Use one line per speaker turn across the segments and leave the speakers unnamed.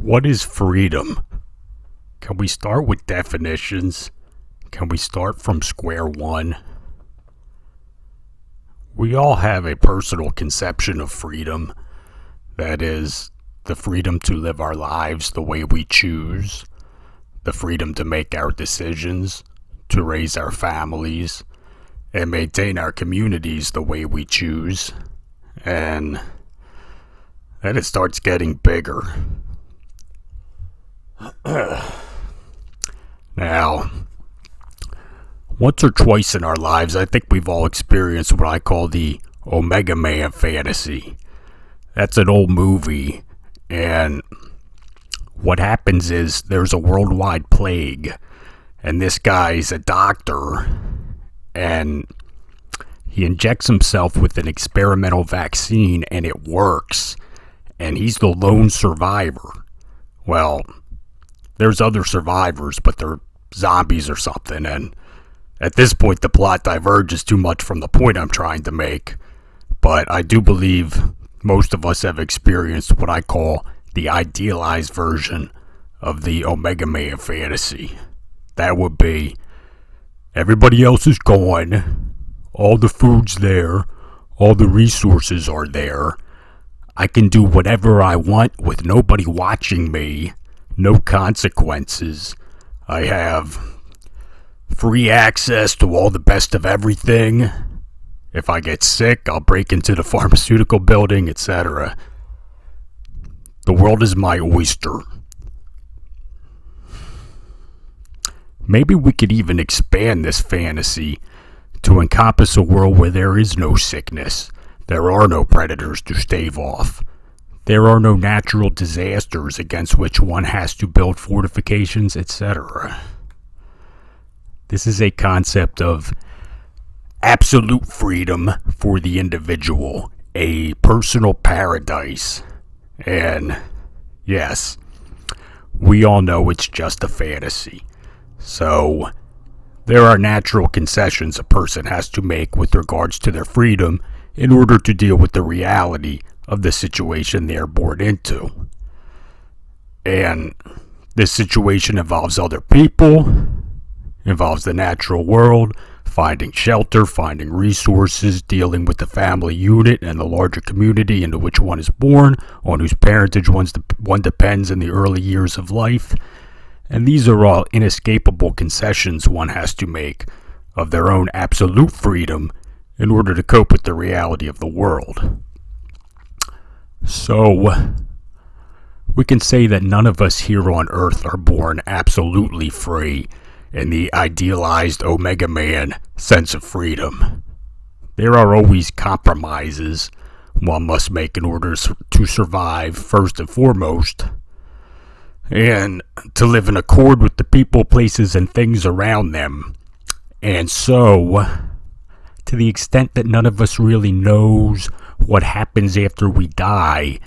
What is freedom? Can we start with definitions? Can we start from square one? We all have a personal conception of freedom. That is, the freedom to live our lives the way we choose, the freedom to make our decisions, to raise our families, and maintain our communities the way we choose. And then it starts getting bigger. Now, once or twice in our lives, I think we've all experienced what I call the Omega Man fantasy. That's an old movie, and what happens is there's a worldwide plague, and this guy's a doctor, and he injects himself with an experimental vaccine, and it works, and he's the lone survivor. Well, there's other survivors, but they're zombies or something, and at this point the plot diverges too much from the point I'm trying to make. But I do believe most of us have experienced what I call the idealized version of the Omega Man fantasy. That would be, everybody else is gone, all the food's there, all the resources are there, I can do whatever I want with nobody watching me, no consequences, I have free access to all the best of everything. If I get sick, I'll break into the pharmaceutical building, etc. The world is my oyster. Maybe we could even expand this fantasy to encompass a world where there is no sickness, there are no predators to stave off, there are no natural disasters against which one has to build fortifications, etc. This is a concept of absolute freedom for the individual, a personal paradise. And yes, we all know it's just a fantasy. So there are natural concessions a person has to make with regards to their freedom in order to deal with the reality of the situation they are born into. And this situation involves other people, involves the natural world, finding shelter, finding resources, dealing with the family unit and the larger community into which one is born, on whose parentage one depends in the early years of life. And these are all inescapable concessions one has to make of their own absolute freedom in order to cope with the reality of the world. So, we can say that none of us here on Earth are born absolutely free in the idealized Omega Man sense of freedom. There are always compromises one must make in order to survive, first and foremost, and to live in accord with the people, places, and things around them. And so, to the extent that none of us really knows what happens after we die,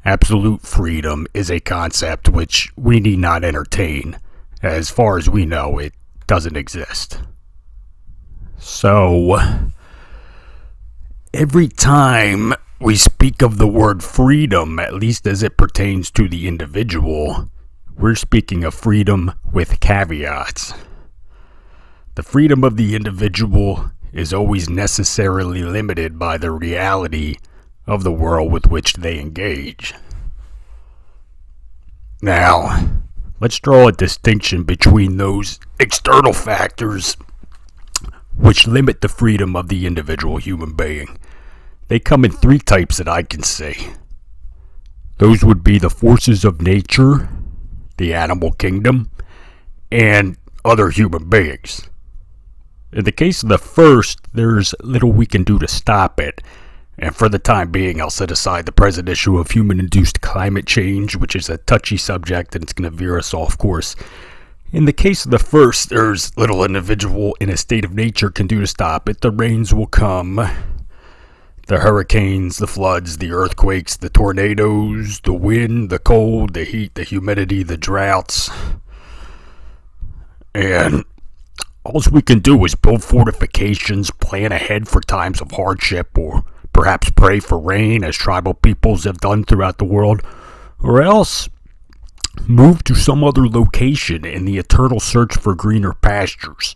absolute freedom is a concept which we need not entertain. As far as we know, it doesn't exist. So, every time we speak of the word freedom, at least as it pertains to the individual, we're speaking of freedom with caveats. The freedom of the individual is always necessarily limited by the reality of the world with which they engage. Now, let's draw a distinction between those external factors which limit the freedom of the individual human being. They come in three types that I can see. Those would be the forces of nature, the animal kingdom, and other human beings. In the case of the first, there's little we can do to stop it. And for the time being, I'll set aside the present issue of human-induced climate change, which is a touchy subject and it's going to veer us off course. In the case of the first, there's little an individual in a state of nature can do to stop it. The rains will come, the hurricanes, the floods, the earthquakes, the tornadoes, the wind, the cold, the heat, the humidity, the droughts. And all we can do is build fortifications, plan ahead for times of hardship, or perhaps pray for rain as tribal peoples have done throughout the world, or else move to some other location in the eternal search for greener pastures.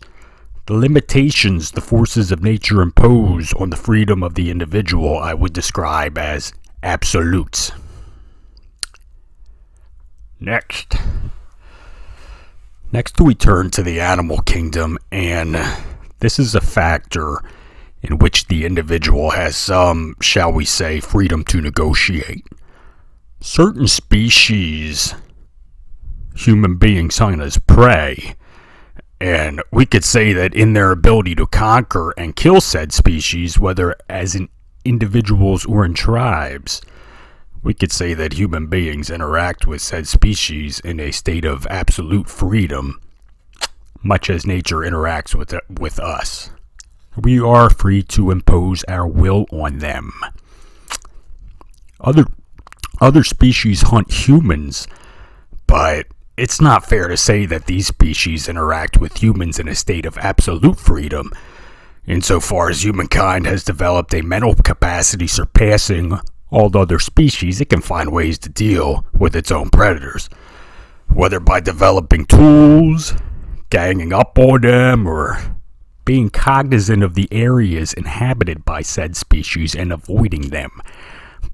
The limitations the forces of nature impose on the freedom of the individual I would describe as absolutes. Next we turn to the animal kingdom, and this is a factor in which the individual has some, shall we say, freedom to negotiate. Certain species, human beings hung as prey, and we could say that in their ability to conquer and kill said species, whether as in individuals or in tribes, we could say that human beings interact with said species in a state of absolute freedom, much as nature interacts with us. We are free to impose our will on them. Other species hunt humans, but it's not fair to say that these species interact with humans in a state of absolute freedom, insofar as humankind has developed a mental capacity surpassing all other species. It can find ways to deal with its own predators, whether by developing tools, ganging up on them, or being cognizant of the areas inhabited by said species and avoiding them.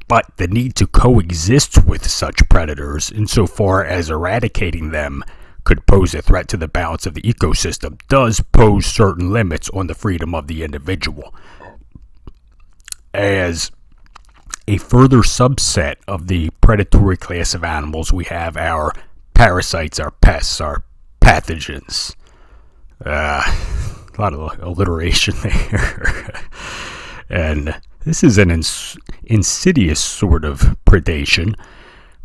But the need to coexist with such predators, insofar as eradicating them could pose a threat to the balance of the ecosystem, does pose certain limits on the freedom of the individual. As a further subset of the predatory class of animals, we have our parasites, our pests, our pathogens. A lot of alliteration there. And this is an insidious sort of predation,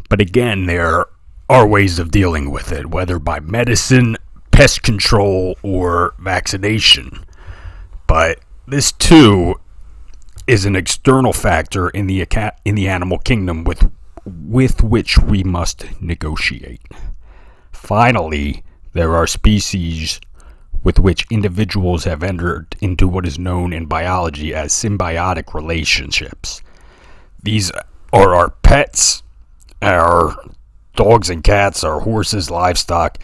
but again, there are ways of dealing with it, whether by medicine, pest control, or vaccination. But this too is an external factor in the animal kingdom with which we must negotiate. Finally, there are species with which individuals have entered into what is known in biology as symbiotic relationships. These are our pets, our dogs and cats, our horses, livestock.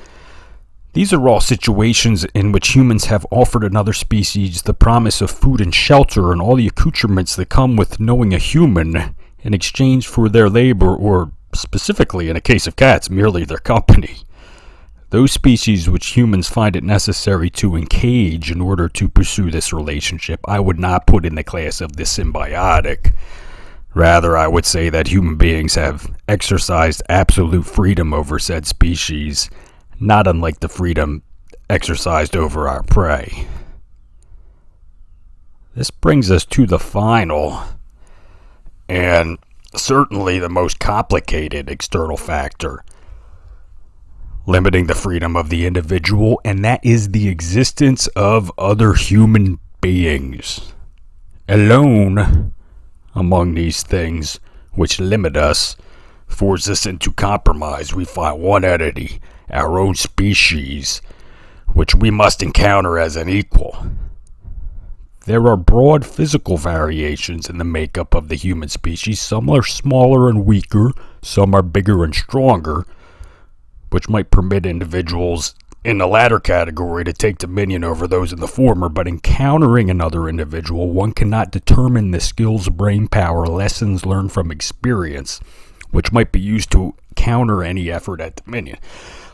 These are all situations in which humans have offered another species the promise of food and shelter and all the accoutrements that come with knowing a human in exchange for their labor, or specifically in a case of cats, merely their company. Those species which humans find it necessary to engage in order to pursue this relationship, I would not put in the class of the symbiotic. Rather, I would say that human beings have exercised absolute freedom over said species, not unlike the freedom exercised over our prey. This brings us to the final, and certainly the most complicated external factor limiting the freedom of the individual, and that is the existence of other human beings. Alone among these things which limit us, force us into compromise, we find one entity, our own species, which we must encounter as an equal. There are broad physical variations in the makeup of the human species. Some are smaller and weaker, some are bigger and stronger, which might permit individuals in the latter category to take dominion over those in the former. But encountering another individual, one cannot determine the skills, brain power, lessons learned from experience, which might be used to counter any effort at dominion.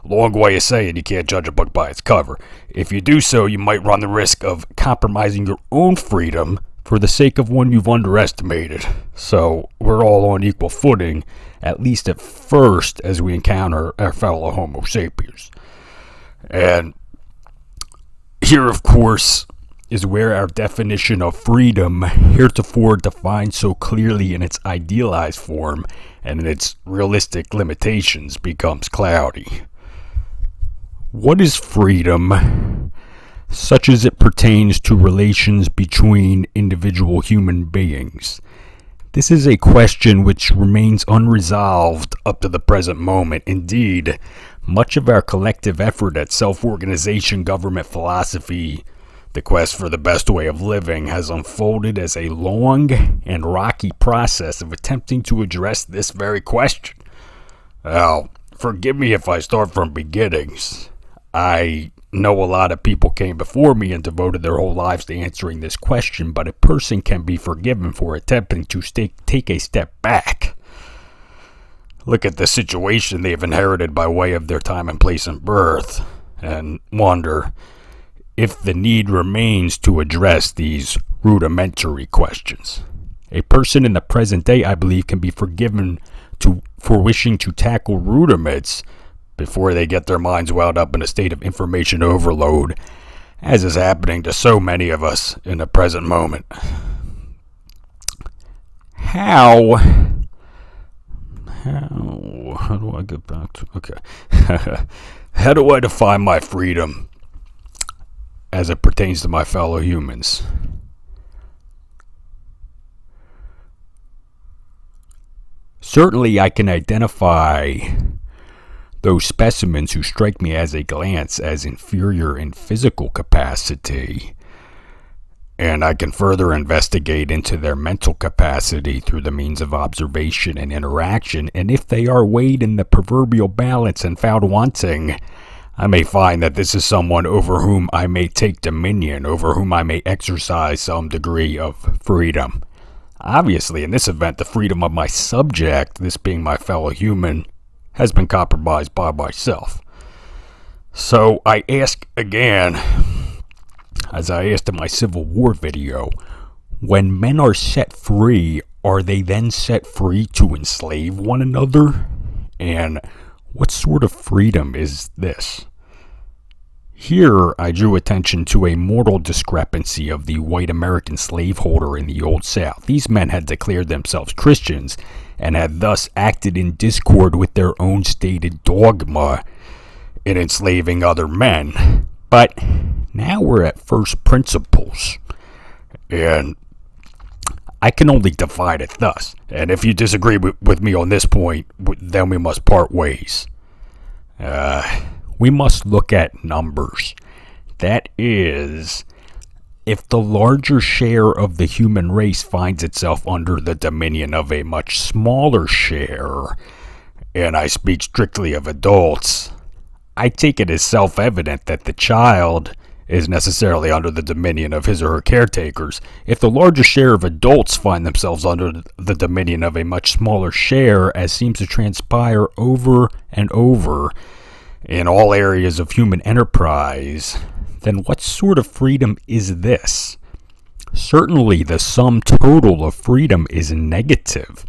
Long way of saying you can't judge a book by its cover. If you do so, you might run the risk of compromising your own freedom for the sake of one you've underestimated. So we're all on equal footing, at least at first, as we encounter our fellow Homo sapiens. And here, of course, is where our definition of freedom, heretofore defined so clearly in its idealized form and in its realistic limitations, becomes cloudy. What is freedom, such as it pertains to relations between individual human beings? This is a question which remains unresolved up to the present moment. Indeed, much of our collective effort at self-organization, government philosophy, the quest for the best way of living, has unfolded as a long and rocky process of attempting to address this very question. Now, forgive me if I start from beginnings. I know a lot of people came before me and devoted their whole lives to answering this question, but a person can be forgiven for attempting to take a step back. Look at the situation they've inherited by way of their time and place and birth, and wonder if the need remains to address these rudimentary questions. A person in the present day, I believe, can be forgiven for wishing to tackle rudiments before they get their minds wound up in a state of information overload, as is happening to so many of us in the present moment. How do I get back to... Okay. How do I define my freedom as it pertains to my fellow humans? Certainly, I can identify those specimens who strike me as a glance as inferior in physical capacity, and I can further investigate into their mental capacity through the means of observation and interaction, and if they are weighed in the proverbial balance and found wanting, I may find that this is someone over whom I may take dominion, over whom I may exercise some degree of freedom. Obviously, in this event, the freedom of my subject, this being my fellow human, has been compromised by myself. So I ask again, as I asked in my Civil War video, when men are set free, are they then set free to enslave one another? And what sort of freedom is this? Here, I drew attention to a mortal discrepancy of the white American slaveholder in the Old South. These men had declared themselves Christians and had thus acted in discord with their own stated dogma in enslaving other men. But now we're at first principles, and I can only divide it thus. And if you disagree with me on this point, then we must part ways. We must look at numbers. That is, if the larger share of the human race finds itself under the dominion of a much smaller share, and I speak strictly of adults, I take it as self-evident that the child is necessarily under the dominion of his or her caretakers. If the larger share of adults find themselves under the dominion of a much smaller share, as seems to transpire over and over in all areas of human enterprise, then what sort of freedom is this? Certainly the sum total of freedom is negative,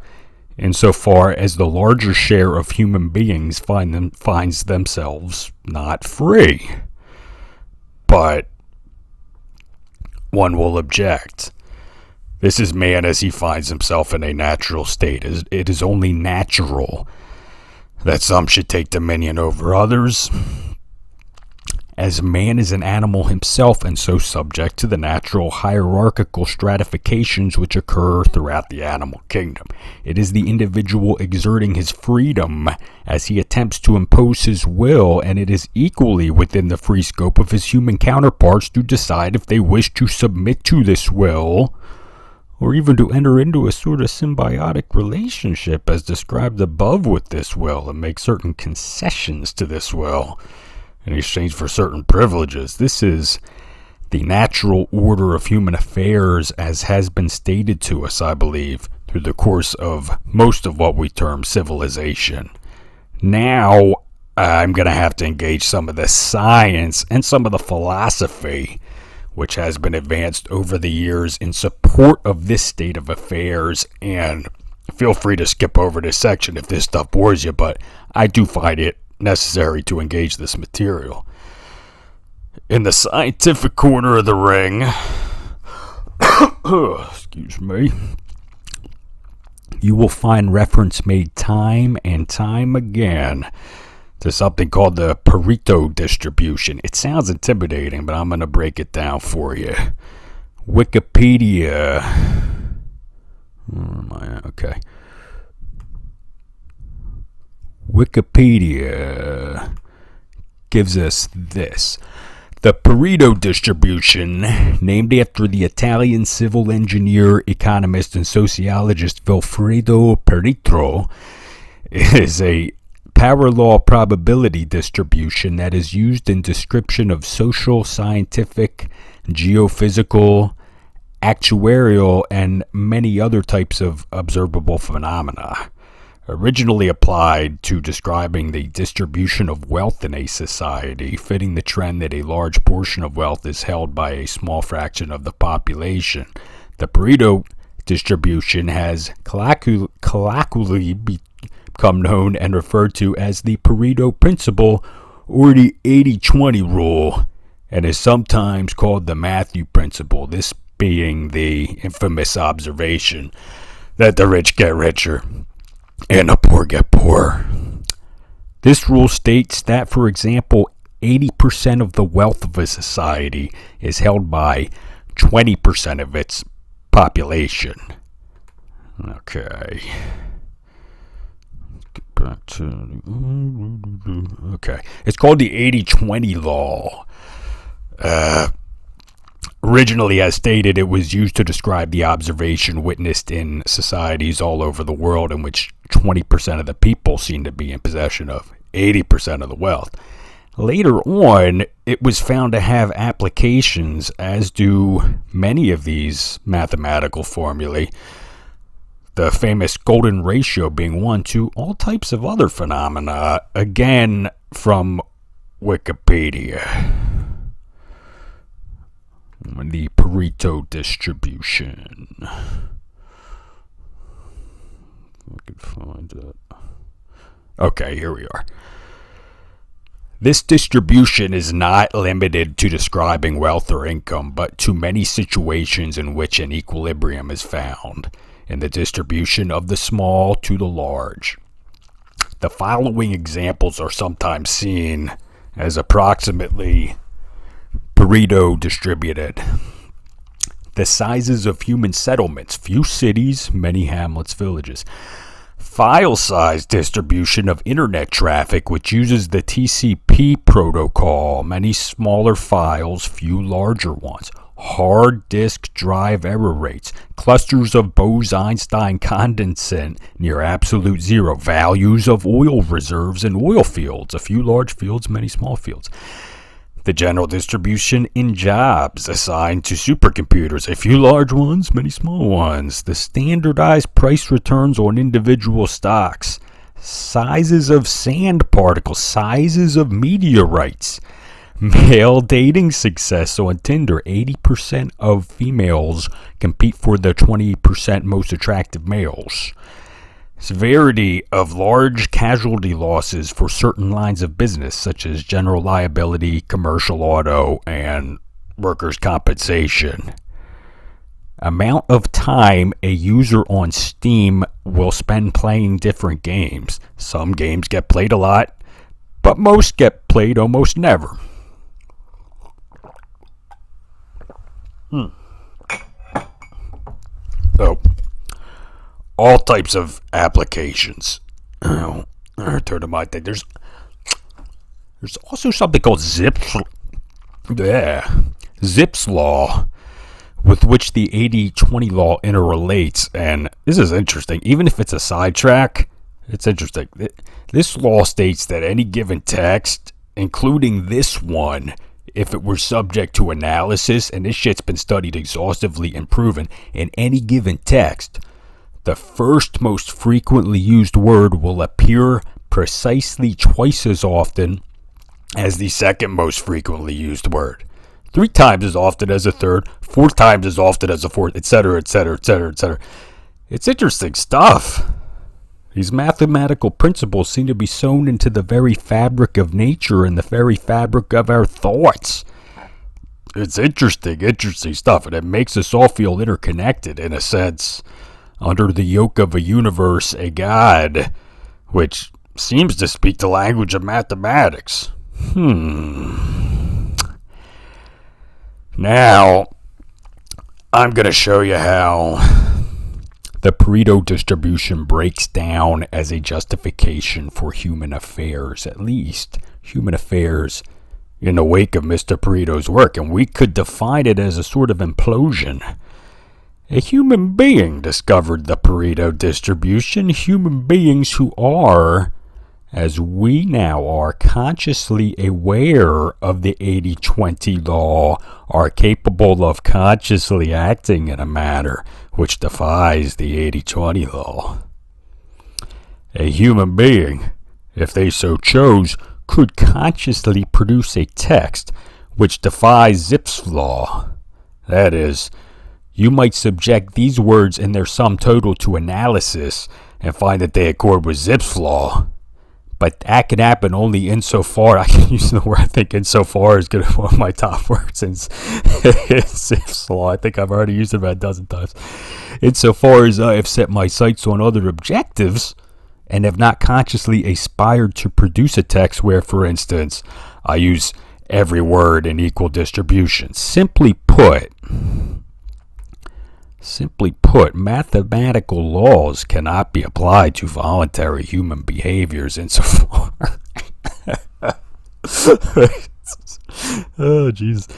insofar as the larger share of human beings finds themselves not free. But one will object. This is man as he finds himself in a natural state. It is only natural that some should take dominion over others, as man is an animal himself and so subject to the natural hierarchical stratifications which occur throughout the animal kingdom. It is the individual exerting his freedom as he attempts to impose his will, and it is equally within the free scope of his human counterparts to decide if they wish to submit to this will, or even to enter into a sort of symbiotic relationship as described above with this will, and make certain concessions to this will in exchange for certain privileges. This is the natural order of human affairs as has been stated to us, I believe, through the course of most of what we term civilization. Now, I'm going to have to engage some of the science and some of the philosophy which has been advanced over the years in support of this state of affairs, and feel free to skip over this section if this stuff bores you, but I do find it necessary to engage this material. In the scientific corner of the ring, excuse me, you will find reference made time and time again to something called the Pareto distribution. It sounds intimidating, but I'm going to break it down for you. Wikipedia. Where am I at? Okay. Wikipedia gives us this. The Pareto distribution, named after the Italian civil engineer, economist, and sociologist Vilfredo Pareto, is a parallel probability distribution that is used in description of social, scientific, geophysical, actuarial, and many other types of observable phenomena. Originally applied to describing the distribution of wealth in a society, fitting the trend that a large portion of wealth is held by a small fraction of the population. The Pareto distribution has colloquially become known and referred to as the Pareto principle or the 80-20 rule, and is sometimes called the Matthew principle, this being the infamous observation that the rich get richer and the poor get poorer. This rule states that, for example, 80% of the wealth of a society is held by 20% of its population. Okay. Get back to... Okay. It's called the 80-20 law. Originally, as stated, it was used to describe the observation witnessed in societies all over the world in which 20% of the people seem to be in possession of 80% of the wealth. Later on, it was found to have applications, as do many of these mathematical formulae, the famous golden ratio being one, to all types of other phenomena, again from Wikipedia. The Pareto distribution. If I could find it. Okay, here we are. This distribution is not limited to describing wealth or income, but to many situations in which an equilibrium is found in the distribution of the small to the large. The following examples are sometimes seen as approximately Pareto distributed. The sizes of human settlements: few cities, many hamlets, villages. File size distribution of internet traffic, which uses the TCP protocol: many smaller files, few larger ones. Hard disk drive error rates: clusters of Bose-Einstein condensate near absolute zero. Values of oil reserves and oil fields: a few large fields, many small fields. The general distribution in jobs assigned to supercomputers: a few large ones, many small ones. The standardized price returns on individual stocks. Sizes of sand particles, sizes of meteorites. Male dating success on Tinder: 80% of females compete for the 20% most attractive males. Severity of large casualty losses for certain lines of business, such as general liability, commercial auto, and workers' compensation. Amount of time a user on Steam will spend playing different games. Some games get played a lot, but most get played almost never. So, all types of applications. Turn to my thing. There's also something called Zipf's law, with which the 80-20 law interrelates. And this is interesting. Even if it's a sidetrack, it's interesting. This law states that any given text, including this one, if it were subject to analysis, and this shit's been studied exhaustively and proven, in any given text, the first most frequently used word will appear precisely twice as often as the second most frequently used word, 3 times as often as a third, 4 times as often as a fourth, etc., etc., etc., etc. It's interesting stuff. These mathematical principles seem to be sewn into the very fabric of nature and the very fabric of our thoughts. It's interesting stuff, and it makes us all feel interconnected in a sense, under the yoke of a universe, a God, which seems to speak the language of mathematics. Now, I'm going to show you how the Pareto distribution breaks down as a justification for human affairs, at least human affairs in the wake of Mr. Pareto's work, and we could define it as a sort of implosion. A human being discovered the Pareto distribution. Human beings who are, as we now are consciously aware of the 80-20 law, are capable of consciously acting in a manner which defies the 80-20 law. A human being, if they so chose, could consciously produce a text which defies Zipf's law. That is, you might subject these words in their sum total to analysis and find that they accord with Zipf's law. But that can happen only insofar, I can use the word, I think insofar is going to be one of my top words in Zipf's law. I think I've already used it about a dozen times. Insofar as I have set my sights on other objectives and have not consciously aspired to produce a text where, for instance, I use every word in equal distribution. Simply put, mathematical laws cannot be applied to voluntary human behaviors insofar. Oh, Jesus.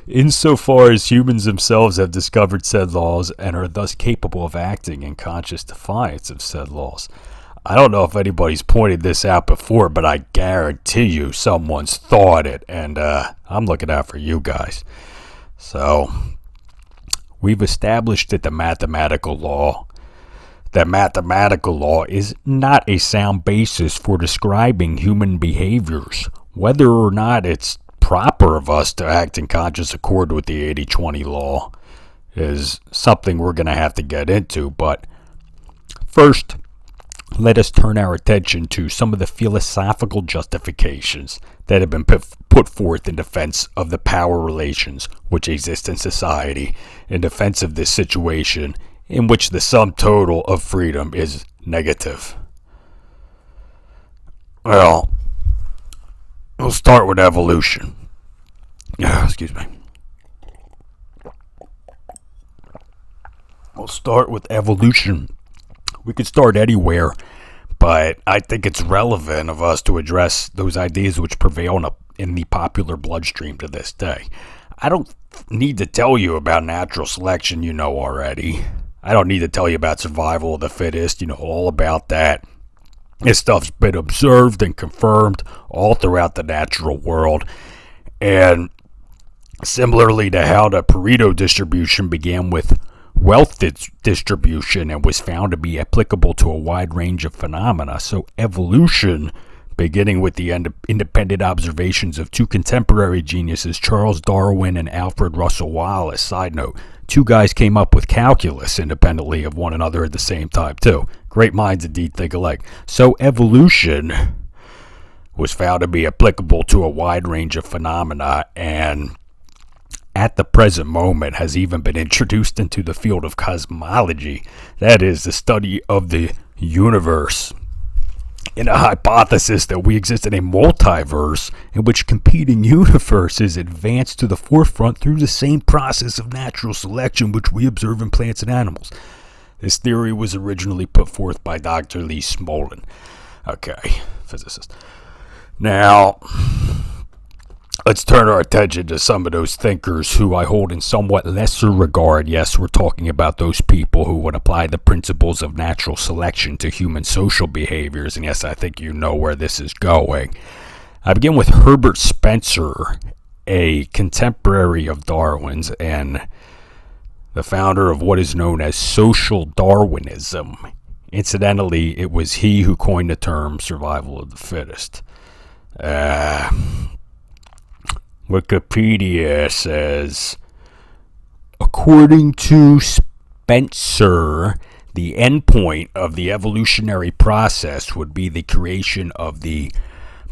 Insofar as humans themselves have discovered said laws and are thus capable of acting in conscious defiance of said laws. I don't know if anybody's pointed this out before, but I guarantee you someone's thought it, and I'm looking out for you guys. So, we've established that the mathematical law is not a sound basis for describing human behaviors, whether or not it's proper of us to act in conscious accord with the 80-20 law is something we're going to have to get into. But first, let us turn our attention to some of the philosophical justifications that have been put forth in defense of the power relations which exist in society, in defense of this situation in which the sum total of freedom is negative. Well, we'll start with evolution. Excuse me. We'll start with evolution. We could start anywhere, but I think it's relevant of us to address those ideas which prevail in the popular bloodstream to this day. I don't need to tell you about natural selection, you know already. I don't need to tell you about survival of the fittest, you know all about that. This stuff's been observed and confirmed all throughout the natural world. And similarly to how the Pareto distribution began with wealth distribution and was found to be applicable to a wide range of phenomena, so evolution, beginning with the independent observations of two contemporary geniuses, Charles Darwin and Alfred Russel Wallace. Side note, two guys came up with calculus independently of one another at the same time, too. Great minds indeed think alike. So evolution was found to be applicable to a wide range of phenomena, and at the present moment has even been introduced into the field of cosmology, that is, the study of the universe, in a hypothesis that we exist in a multiverse in which competing universes advance to the forefront through the same process of natural selection which we observe in plants and animals. This theory was originally put forth by Dr. Lee Smolin. Okay, physicist. Now, let's turn our attention to some of those thinkers who I hold in somewhat lesser regard. Yes, we're talking about those people who would apply the principles of natural selection to human social behaviors. And yes, I think you know where this is going. I begin with Herbert Spencer, a contemporary of Darwin's and the founder of what is known as social Darwinism. Incidentally, it was he who coined the term survival of the fittest. Wikipedia says, according to Spencer, the endpoint of the evolutionary process would be the creation of the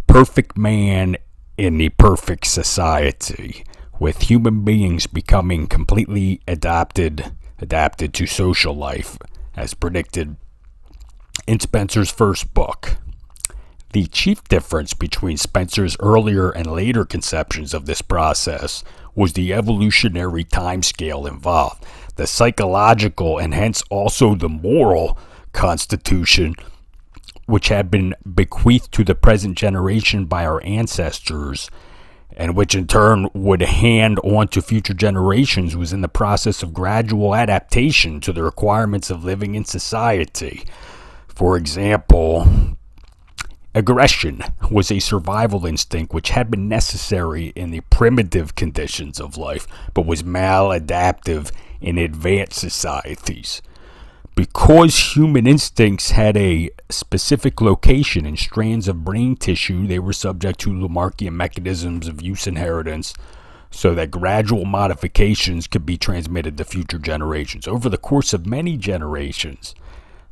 perfect man in the perfect society, with human beings becoming completely adapted to social life, as predicted in Spencer's first book. The chief difference between Spencer's earlier and later conceptions of this process was the evolutionary timescale involved, the psychological and hence also the moral constitution which had been bequeathed to the present generation by our ancestors, and which in turn would hand on to future generations, was in the process of gradual adaptation to the requirements of living in society. For example, Aggression was a survival instinct which had been necessary in the primitive conditions of life, but was maladaptive in advanced societies. Because human instincts had a specific location in strands of brain tissue, they were subject to Lamarckian mechanisms of use inheritance, so that gradual modifications could be transmitted to future generations. Over the course of many generations,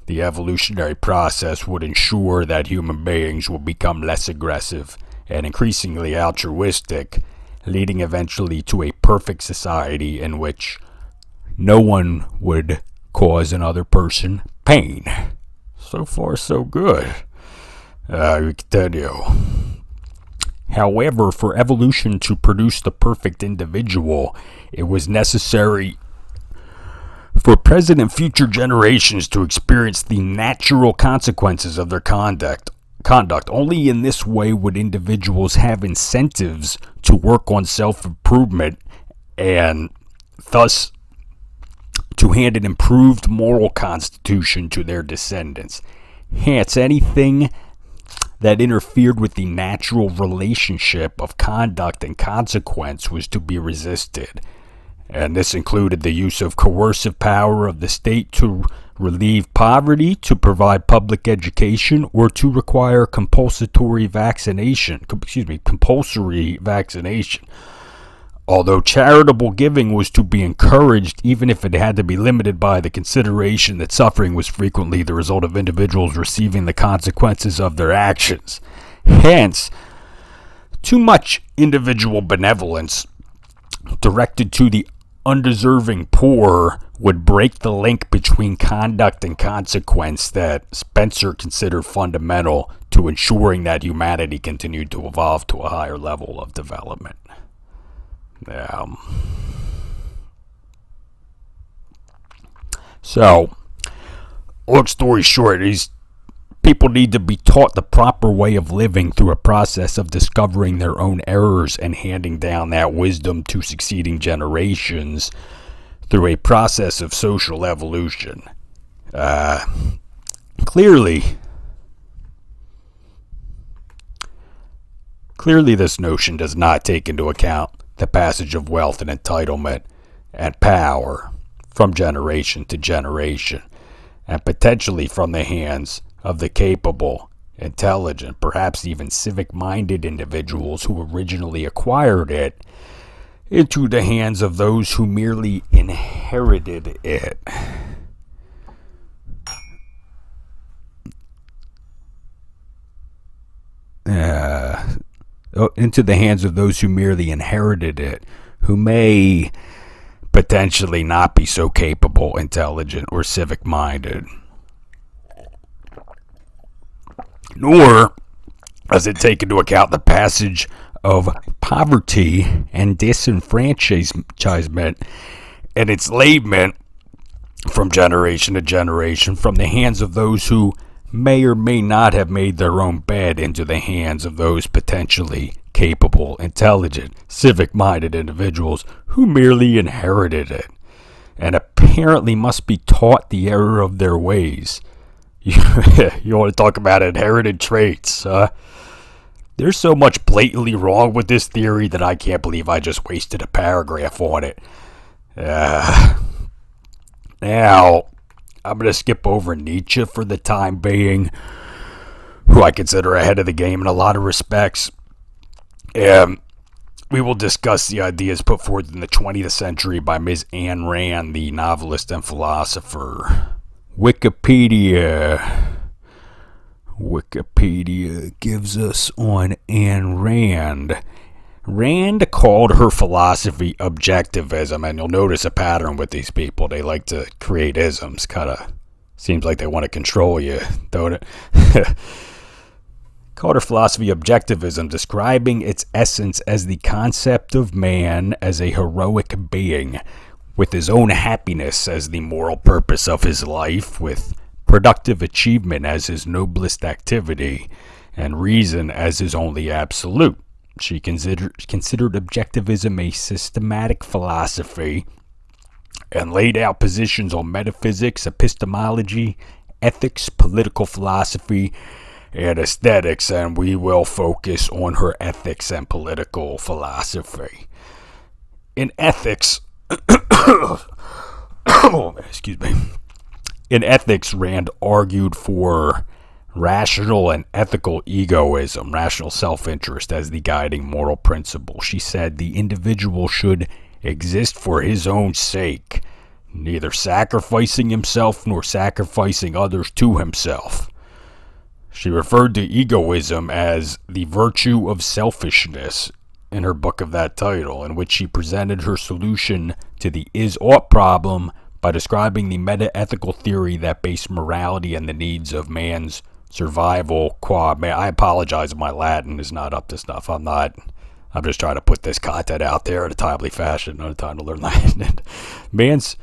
the evolutionary process would ensure that human beings would become less aggressive and increasingly altruistic, leading eventually to a perfect society in which no one would cause another person pain. So far, so good. We continue. However, for evolution to produce the perfect individual, it was necessary for present and future generations to experience the natural consequences of their conduct. Only in this way would individuals have incentives to work on self-improvement and thus to hand an improved moral constitution to their descendants. Hence, anything that interfered with the natural relationship of conduct and consequence was to be resisted. And this included the use of coercive power of the state to relieve poverty, to provide public education, or to require compulsory vaccination. Although charitable giving was to be encouraged, even if it had to be limited by the consideration that suffering was frequently the result of individuals receiving the consequences of their actions. Hence, too much individual benevolence directed to the undeserving poor would break the link between conduct and consequence that Spencer considered fundamental to ensuring that humanity continued to evolve to a higher level of development. So, long story short, these people need to be taught the proper way of living through a process of discovering their own errors and handing down that wisdom to succeeding generations through a process of social evolution. Clearly, this notion does not take into account the passage of wealth and entitlement and power from generation to generation, and potentially from the hands of the capable, intelligent, perhaps even civic-minded individuals who originally acquired it, into the hands of those who merely inherited it. Into the hands of those who merely inherited it, who may potentially not be so capable, intelligent, or civic-minded. Nor does it take into account the passage of poverty and disenfranchisement and enslavement from generation to generation from the hands of those who may or may not have made their own bed into the hands of those potentially capable, intelligent, civic-minded individuals who merely inherited it and apparently must be taught the error of their ways. You want to talk about inherited traits? There's so much blatantly wrong with this theory that I can't believe I just wasted a paragraph on it. Now, I'm going to skip over Nietzsche for the time being, who I consider ahead of the game in a lot of respects. We will discuss the ideas put forth in the 20th century by Ms. Ayn Rand, the novelist and philosopher. Wikipedia gives us on Ayn Rand. Rand called her philosophy objectivism, and you'll notice a pattern with these people. They like to create isms. Kind of seems like they want to control you, don't it? Called her philosophy objectivism, describing its essence as the concept of man as a heroic being, with his own happiness as the moral purpose of his life, with productive achievement as his noblest activity, and reason as his only absolute. She considered objectivism a systematic philosophy and laid out positions on metaphysics, epistemology, ethics, political philosophy, and aesthetics, and we will focus on her ethics and political philosophy. In ethics, excuse me. In ethics, Rand argued for rational and ethical egoism, rational self-interest, as the guiding moral principle. She said the individual should exist for his own sake, neither sacrificing himself nor sacrificing others to himself. She referred to egoism as the virtue of selfishness in her book of that title, in which she presented her solution to the is-ought problem by describing the meta-ethical theory that based morality and the needs of man's survival qua man. I apologize if my Latin is not up to snuff. I'm just trying to put this content out there in a timely fashion. Not a time to learn Latin. Man's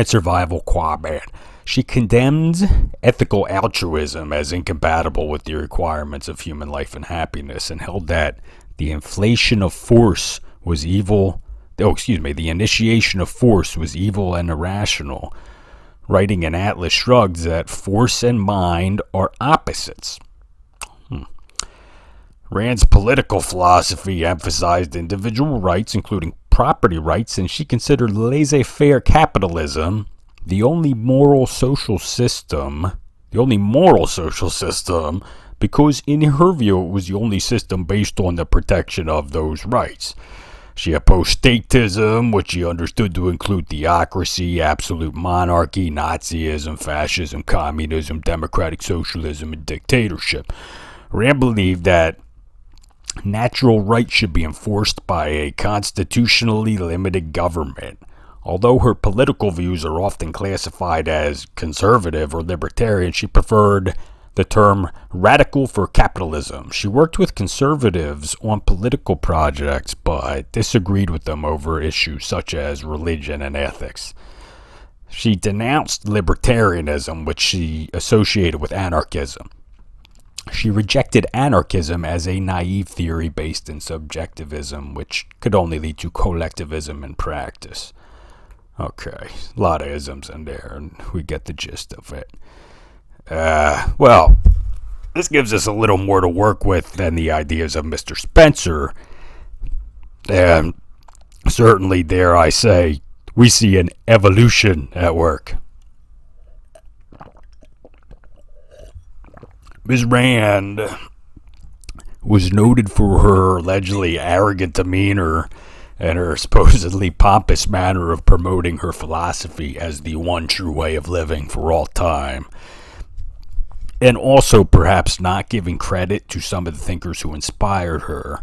survival qua man. She condemns ethical altruism as incompatible with the requirements of human life and happiness, and held that the inflation of force was evil. The initiation of force was evil and irrational, writing in Atlas Shrugged that force and mind are opposites. Rand's political philosophy emphasized individual rights, including property rights, and she considered laissez-faire capitalism the only moral social system, because in her view it was the only system based on the protection of those rights. She opposed statism, which she understood to include theocracy, absolute monarchy, Nazism, fascism, communism, democratic socialism, and dictatorship. Rand believed that natural rights should be enforced by a constitutionally limited government. Although her political views are often classified as conservative or libertarian, she preferred the term radical for capitalism. She worked with conservatives on political projects, but disagreed with them over issues such as religion and ethics. She denounced libertarianism, which she associated with anarchism. She rejected anarchism as a naive theory based in subjectivism, which could only lead to collectivism in practice. Okay, a lot of isms in there, and we get the gist of it. Well, this gives us a little more to work with than the ideas of Mr. Spencer. And certainly, dare I say, we see an evolution at work. Ms. Rand was noted for her allegedly arrogant demeanor and her supposedly pompous manner of promoting her philosophy as the one true way of living for all time. And also perhaps not giving credit to some of the thinkers who inspired her.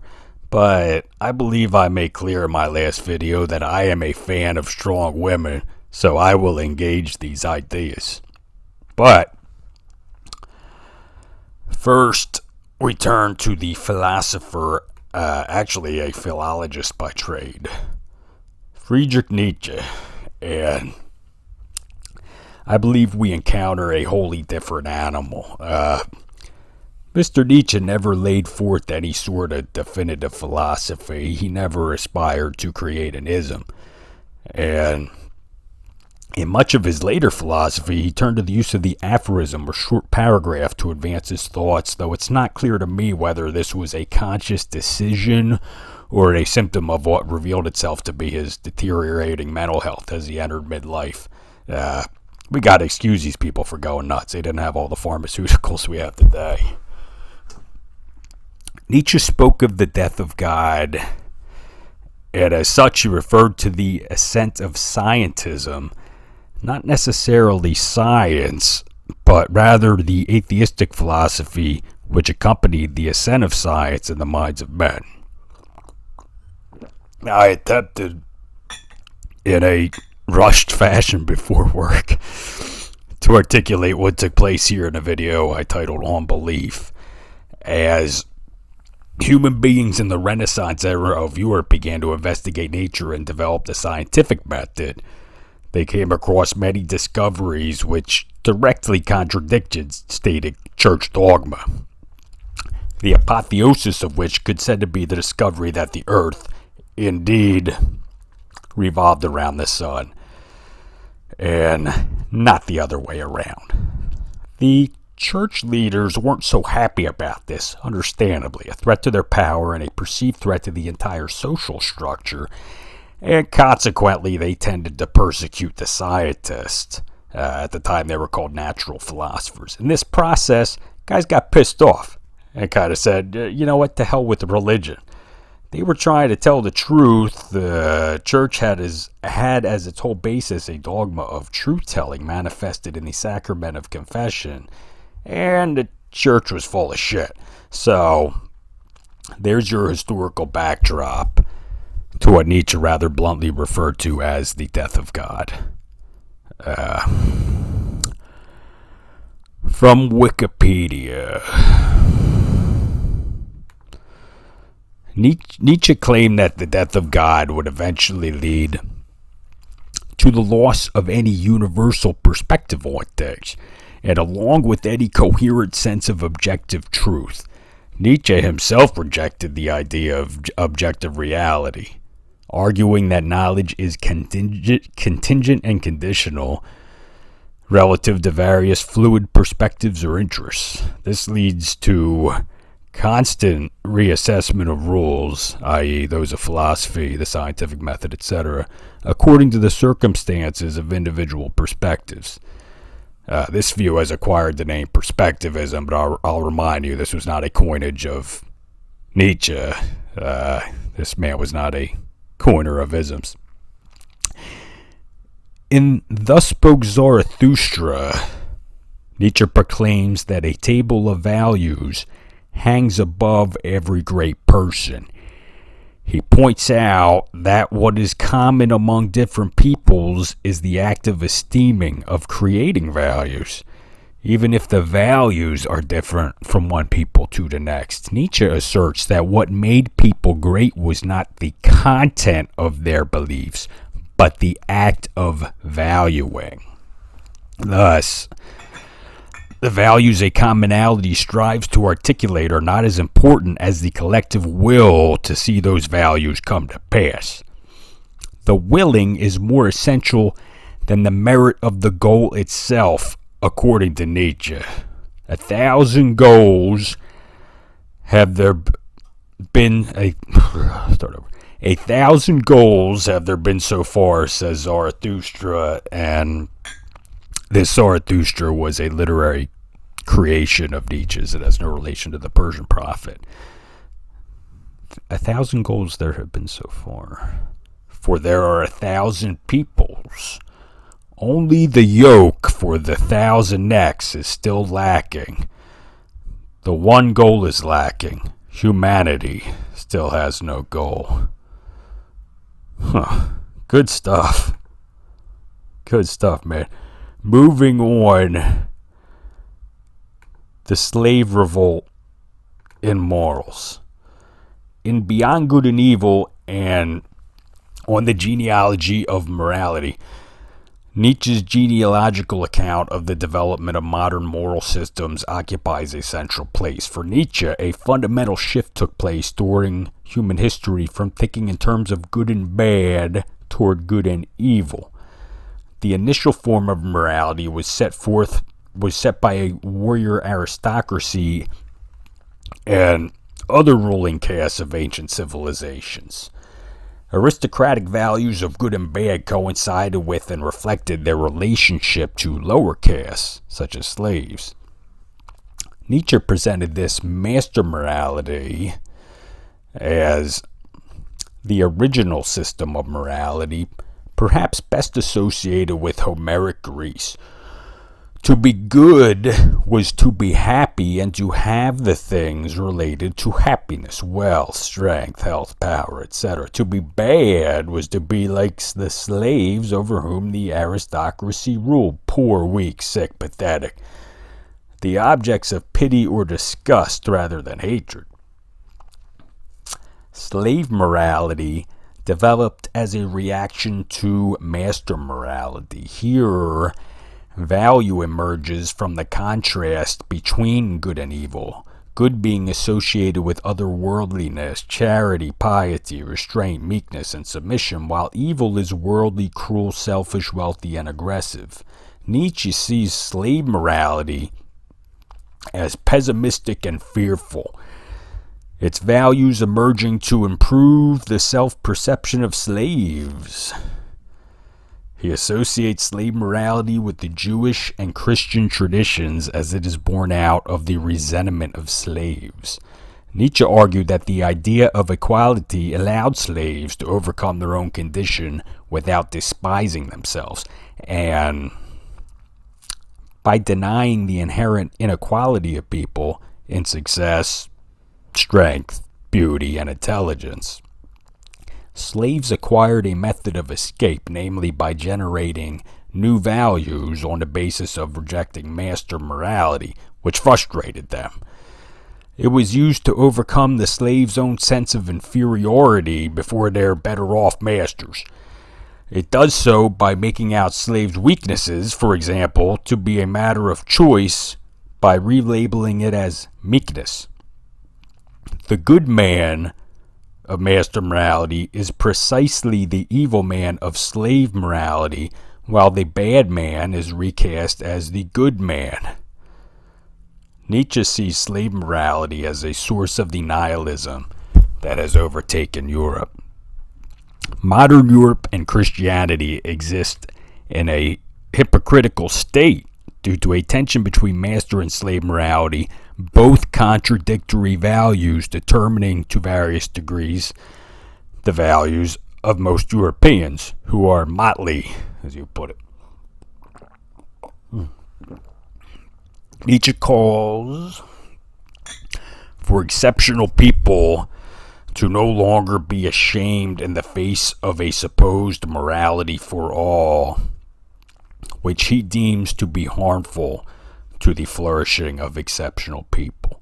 But I believe I made clear in my last video that I am a fan of strong women, so I will engage these ideas. But first, we turn to the philosopher, actually a philologist by trade, Friedrich Nietzsche, and I believe we encounter a wholly different animal. Mr. Nietzsche never laid forth any sort of definitive philosophy. He never aspired to create an ism. And in much of his later philosophy, he turned to the use of the aphorism or short paragraph to advance his thoughts, though it's not clear to me whether this was a conscious decision or a symptom of what revealed itself to be his deteriorating mental health as he entered midlife. We got to excuse these people for going nuts. They didn't have all the pharmaceuticals we have today. Nietzsche spoke of the death of God, and as such he referred to the ascent of scientism, not necessarily science, but rather the atheistic philosophy which accompanied the ascent of science in the minds of men. I attempted in a rushed fashion before work to articulate what took place here in a video I titled On Belief. As human beings in the Renaissance era of Europe began to investigate nature and develop the scientific method, they came across many discoveries which directly contradicted stated church dogma, the apotheosis of which could said to be the discovery that the earth indeed revolved around the sun, and not the other way around. The Church leaders weren't so happy about this, understandably, a threat to their power and a perceived threat to the entire social structure, and consequently they tended to persecute the scientists. At the time they were called natural philosophers. In this process, guys got pissed off and kind of said, you know what, to hell with religion. They were trying to tell the truth. The church had as its whole basis a dogma of truth-telling manifested in the sacrament of confession, and the church was full of shit. So, there's your historical backdrop to what Nietzsche rather bluntly referred to as the death of God. From Wikipedia. Nietzsche claimed that the death of God would eventually lead to the loss of any universal perspective on things, and along with any coherent sense of objective truth. Nietzsche himself rejected the idea of objective reality, arguing that knowledge is contingent and conditional relative to various fluid perspectives or interests. This leads to constant reassessment of rules, i.e. those of philosophy, the scientific method, etc., according to the circumstances of individual perspectives. This view has acquired the name perspectivism, but I'll remind you, this was not a coinage of Nietzsche. This man was not a coiner of isms. In Thus Spoke Zarathustra, Nietzsche proclaims that a table of values hangs above every great person. He points out that what is common among different peoples is the act of esteeming, of creating values, even if the values are different from one people to the next. Nietzsche asserts that what made people great was not the content of their beliefs, but the act of valuing. Thus, the values a commonality strives to articulate are not as important as the collective will to see those values come to pass. The willing is more essential than the merit of the goal itself, according to Nietzsche. 1,000 goals have there been start over. 1,000 goals have there been so far, says Zarathustra, and this Zarathustra was a literary creation of Nietzsche's. It has no relation to the Persian prophet. 1,000 goals there have been so far. For there are 1,000 peoples. Only the yoke for the 1,000 necks is still lacking. The one goal is lacking. Humanity still has no goal. Good stuff. Good stuff, man. Moving on. The slave revolt in morals. In Beyond Good and Evil and on the genealogy of morality, Nietzsche's genealogical account of the development of modern moral systems occupies a central place. For Nietzsche, a fundamental shift took place during human history from thinking in terms of good and bad toward good and evil. The initial form of morality was set by a warrior aristocracy and other ruling castes of ancient civilizations. Aristocratic values of good and bad coincided with and reflected their relationship to lower castes, such as slaves. Nietzsche presented this master morality as the original system of morality, perhaps best associated with Homeric Greece. To be good was to be happy and to have the things related to happiness, wealth, strength, health, power, etc. To be bad was to be like the slaves over whom the aristocracy ruled, poor, weak, sick, pathetic, the objects of pity or disgust rather than hatred. Slave morality developed as a reaction to master morality. Here, value emerges from the contrast between good and evil, good being associated with otherworldliness, charity, piety, restraint, meekness, and submission, while evil is worldly, cruel, selfish, wealthy, and aggressive. Nietzsche sees slave morality as pessimistic and fearful, its values emerging to improve the self-perception of slaves. He associates slave morality with the Jewish and Christian traditions as it is born out of the resentment of slaves. Nietzsche argued that the idea of equality allowed slaves to overcome their own condition without despising themselves, and by denying the inherent inequality of people in success, strength, beauty, and intelligence, slaves acquired a method of escape, namely by generating new values on the basis of rejecting master morality, which frustrated them. It was used to overcome the slave's own sense of inferiority before their better-off masters. It does so by making out slaves' weaknesses, for example, to be a matter of choice by relabeling it as meekness. The good man of master morality is precisely the evil man of slave morality, while the bad man is recast as the good man. Nietzsche sees slave morality as a source of the nihilism that has overtaken Europe. Modern Europe and Christianity exist in a hypocritical state due to a tension between master and slave morality, both contradictory values determining to various degrees the values of most Europeans, who are motley, as you put it. Nietzsche calls for exceptional people to no longer be ashamed in the face of a supposed morality for all, which he deems to be harmful to the flourishing of exceptional people.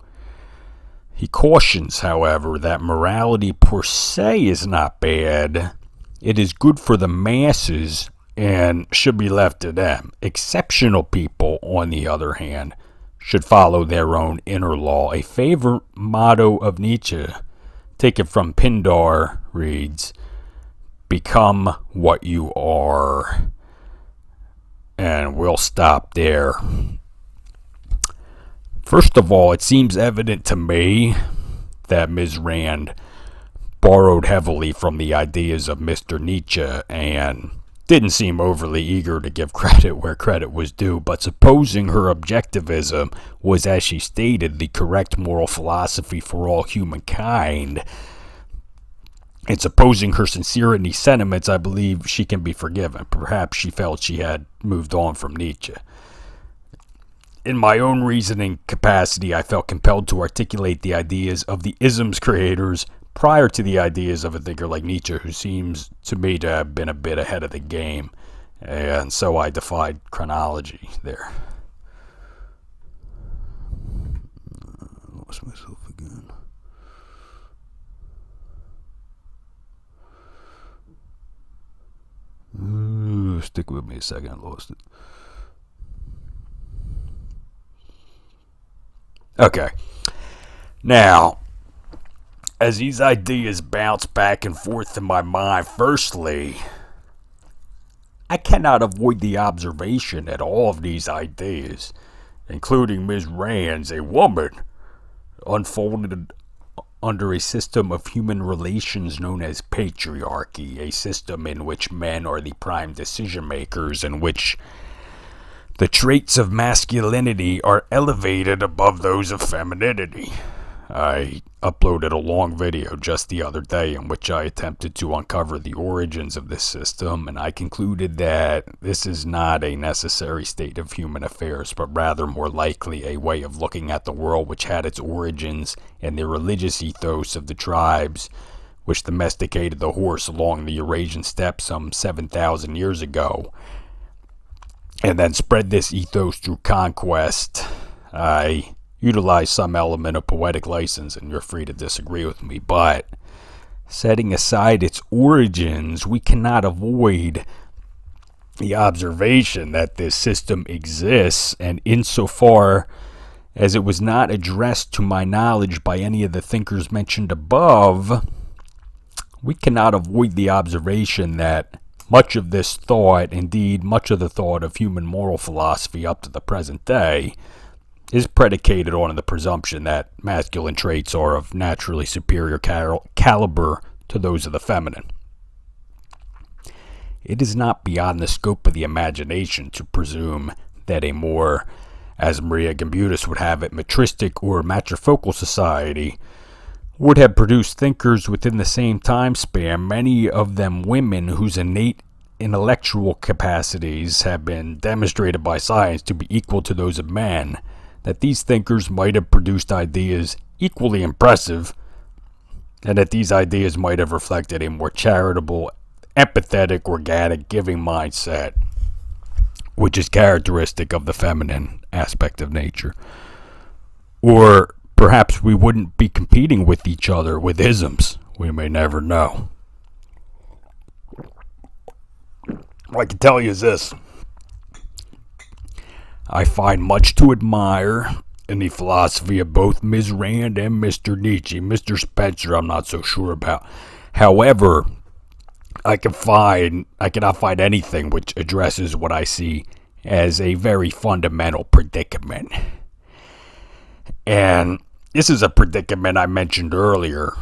He cautions, however, that morality per se is not bad. It is good for the masses and should be left to them. Exceptional people, on the other hand, should follow their own inner law. A favorite motto of Nietzsche, taken from Pindar, reads, "Become what you are." And we'll stop there. First of all, it seems evident to me that Ms. Rand borrowed heavily from the ideas of Mr. Nietzsche and didn't seem overly eager to give credit where credit was due, but supposing her objectivism was, as she stated, the correct moral philosophy for all humankind, and supposing her sincerity in these sentiments, I believe she can be forgiven. Perhaps she felt she had moved on from Nietzsche. In my own reasoning capacity, I felt compelled to articulate the ideas of the ism's creators prior to the ideas of a thinker like Nietzsche, who seems to me to have been a bit ahead of the game. And so I defied chronology there. I lost myself again. Stick with me a second, I lost it. Okay. Now, as these ideas bounce back and forth in my mind, firstly, I cannot avoid the observation that all of these ideas, including Ms. Rand's, a woman, unfolded under a system of human relations known as patriarchy, a system in which men are the prime decision makers, in which the traits of masculinity are elevated above those of femininity. I uploaded a long video just the other day in which I attempted to uncover the origins of this system, and I concluded that this is not a necessary state of human affairs, but rather more likely a way of looking at the world which had its origins in the religious ethos of the tribes which domesticated the horse along the Eurasian steppe some 7,000 years ago, and then spread this ethos through conquest. I utilize some element of poetic license, and you're free to disagree with me, but setting aside its origins, we cannot avoid the observation that this system exists, and insofar as it was not addressed to my knowledge by any of the thinkers mentioned above, we cannot avoid the observation that much of this thought, indeed much of the thought of human moral philosophy up to the present day, is predicated on the presumption that masculine traits are of naturally superior caliber to those of the feminine. It is not beyond the scope of the imagination to presume that a more, as Maria Gimbutas would have it, matristic or matrifocal society would have produced thinkers within the same time span, many of them women whose innate intellectual capacities have been demonstrated by science to be equal to those of men, that these thinkers might have produced ideas equally impressive, and that these ideas might have reflected a more charitable, empathetic, organic, giving mindset, which is characteristic of the feminine aspect of nature. Or perhaps we wouldn't be competing with each other with isms. We may never know. What I can tell you is this. I find much to admire in the philosophy of both Ms. Rand and Mr. Nietzsche. Mr. Spencer, I'm not so sure about. However, I cannot find anything which addresses what I see as a very fundamental predicament. And this is a predicament I mentioned earlier.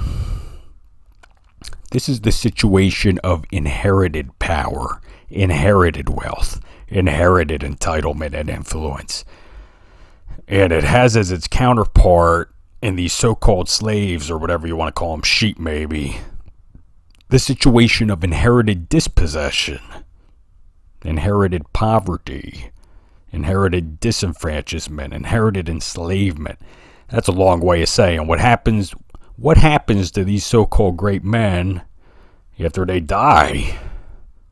This is the situation of inherited power, inherited wealth, inherited entitlement and influence. And it has as its counterpart in these so-called slaves, or whatever you want to call them, sheep maybe, the situation of inherited dispossession, inherited poverty, inherited disenfranchisement, inherited enslavement. That's a long way of saying what happens to these so-called great men after they die.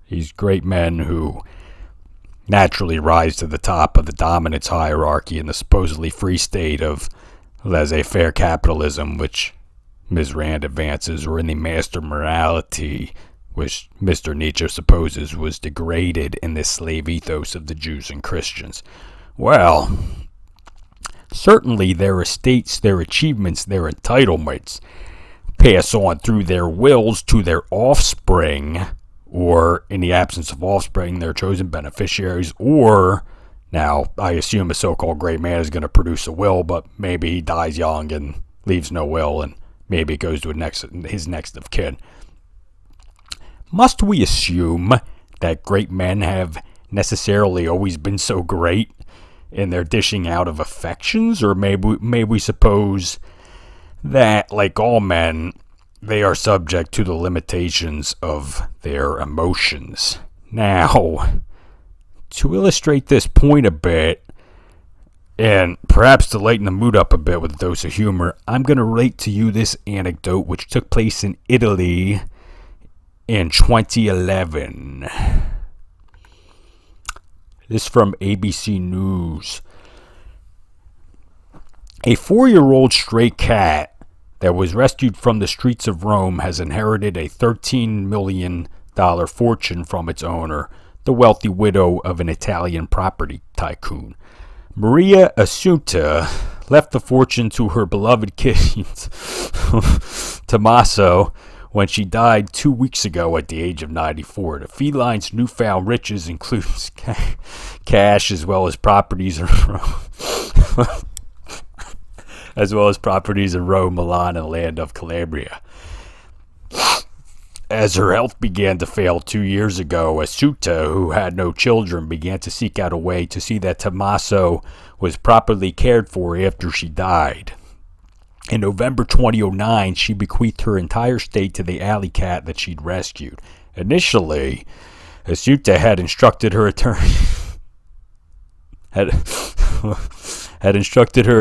These great men who naturally rise to the top of the dominance hierarchy in the supposedly free state of laissez-faire capitalism, which Ms. Rand advances, or in the master morality, which Mr. Nietzsche supposes was degraded in this slave ethos of the Jews and Christians. Well, certainly their estates, their achievements, their entitlements pass on through their wills to their offspring, or in the absence of offspring, their chosen beneficiaries, or, now, I assume a so-called great man is going to produce a will, but maybe he dies young and leaves no will, and maybe it goes to his next of kin. Must we assume that great men have necessarily always been so great in their dishing out of affections? Or may we suppose that, like all men, they are subject to the limitations of their emotions? Now, to illustrate this point a bit, and perhaps to lighten the mood up a bit with a dose of humor, I'm going to relate to you this anecdote which took place in Italy in 2011. This is from ABC News. A 4-year-old stray cat that was rescued from the streets of Rome has inherited a $13 million fortune from its owner, the wealthy widow of an Italian property tycoon. Maria Assunta left the fortune to her beloved kitten, Tommaso, when she died 2 weeks ago at the age of 94. The feline's newfound riches includes cash as well as properties in Rome, Milan, and the land of Calabria. As her health began to fail 2 years ago, Assunta, who had no children, began to seek out a way to see that Tommaso was properly cared for after she died. In November 2009, she bequeathed her entire estate to the alley cat that she'd rescued. Initially, Assunta had instructed her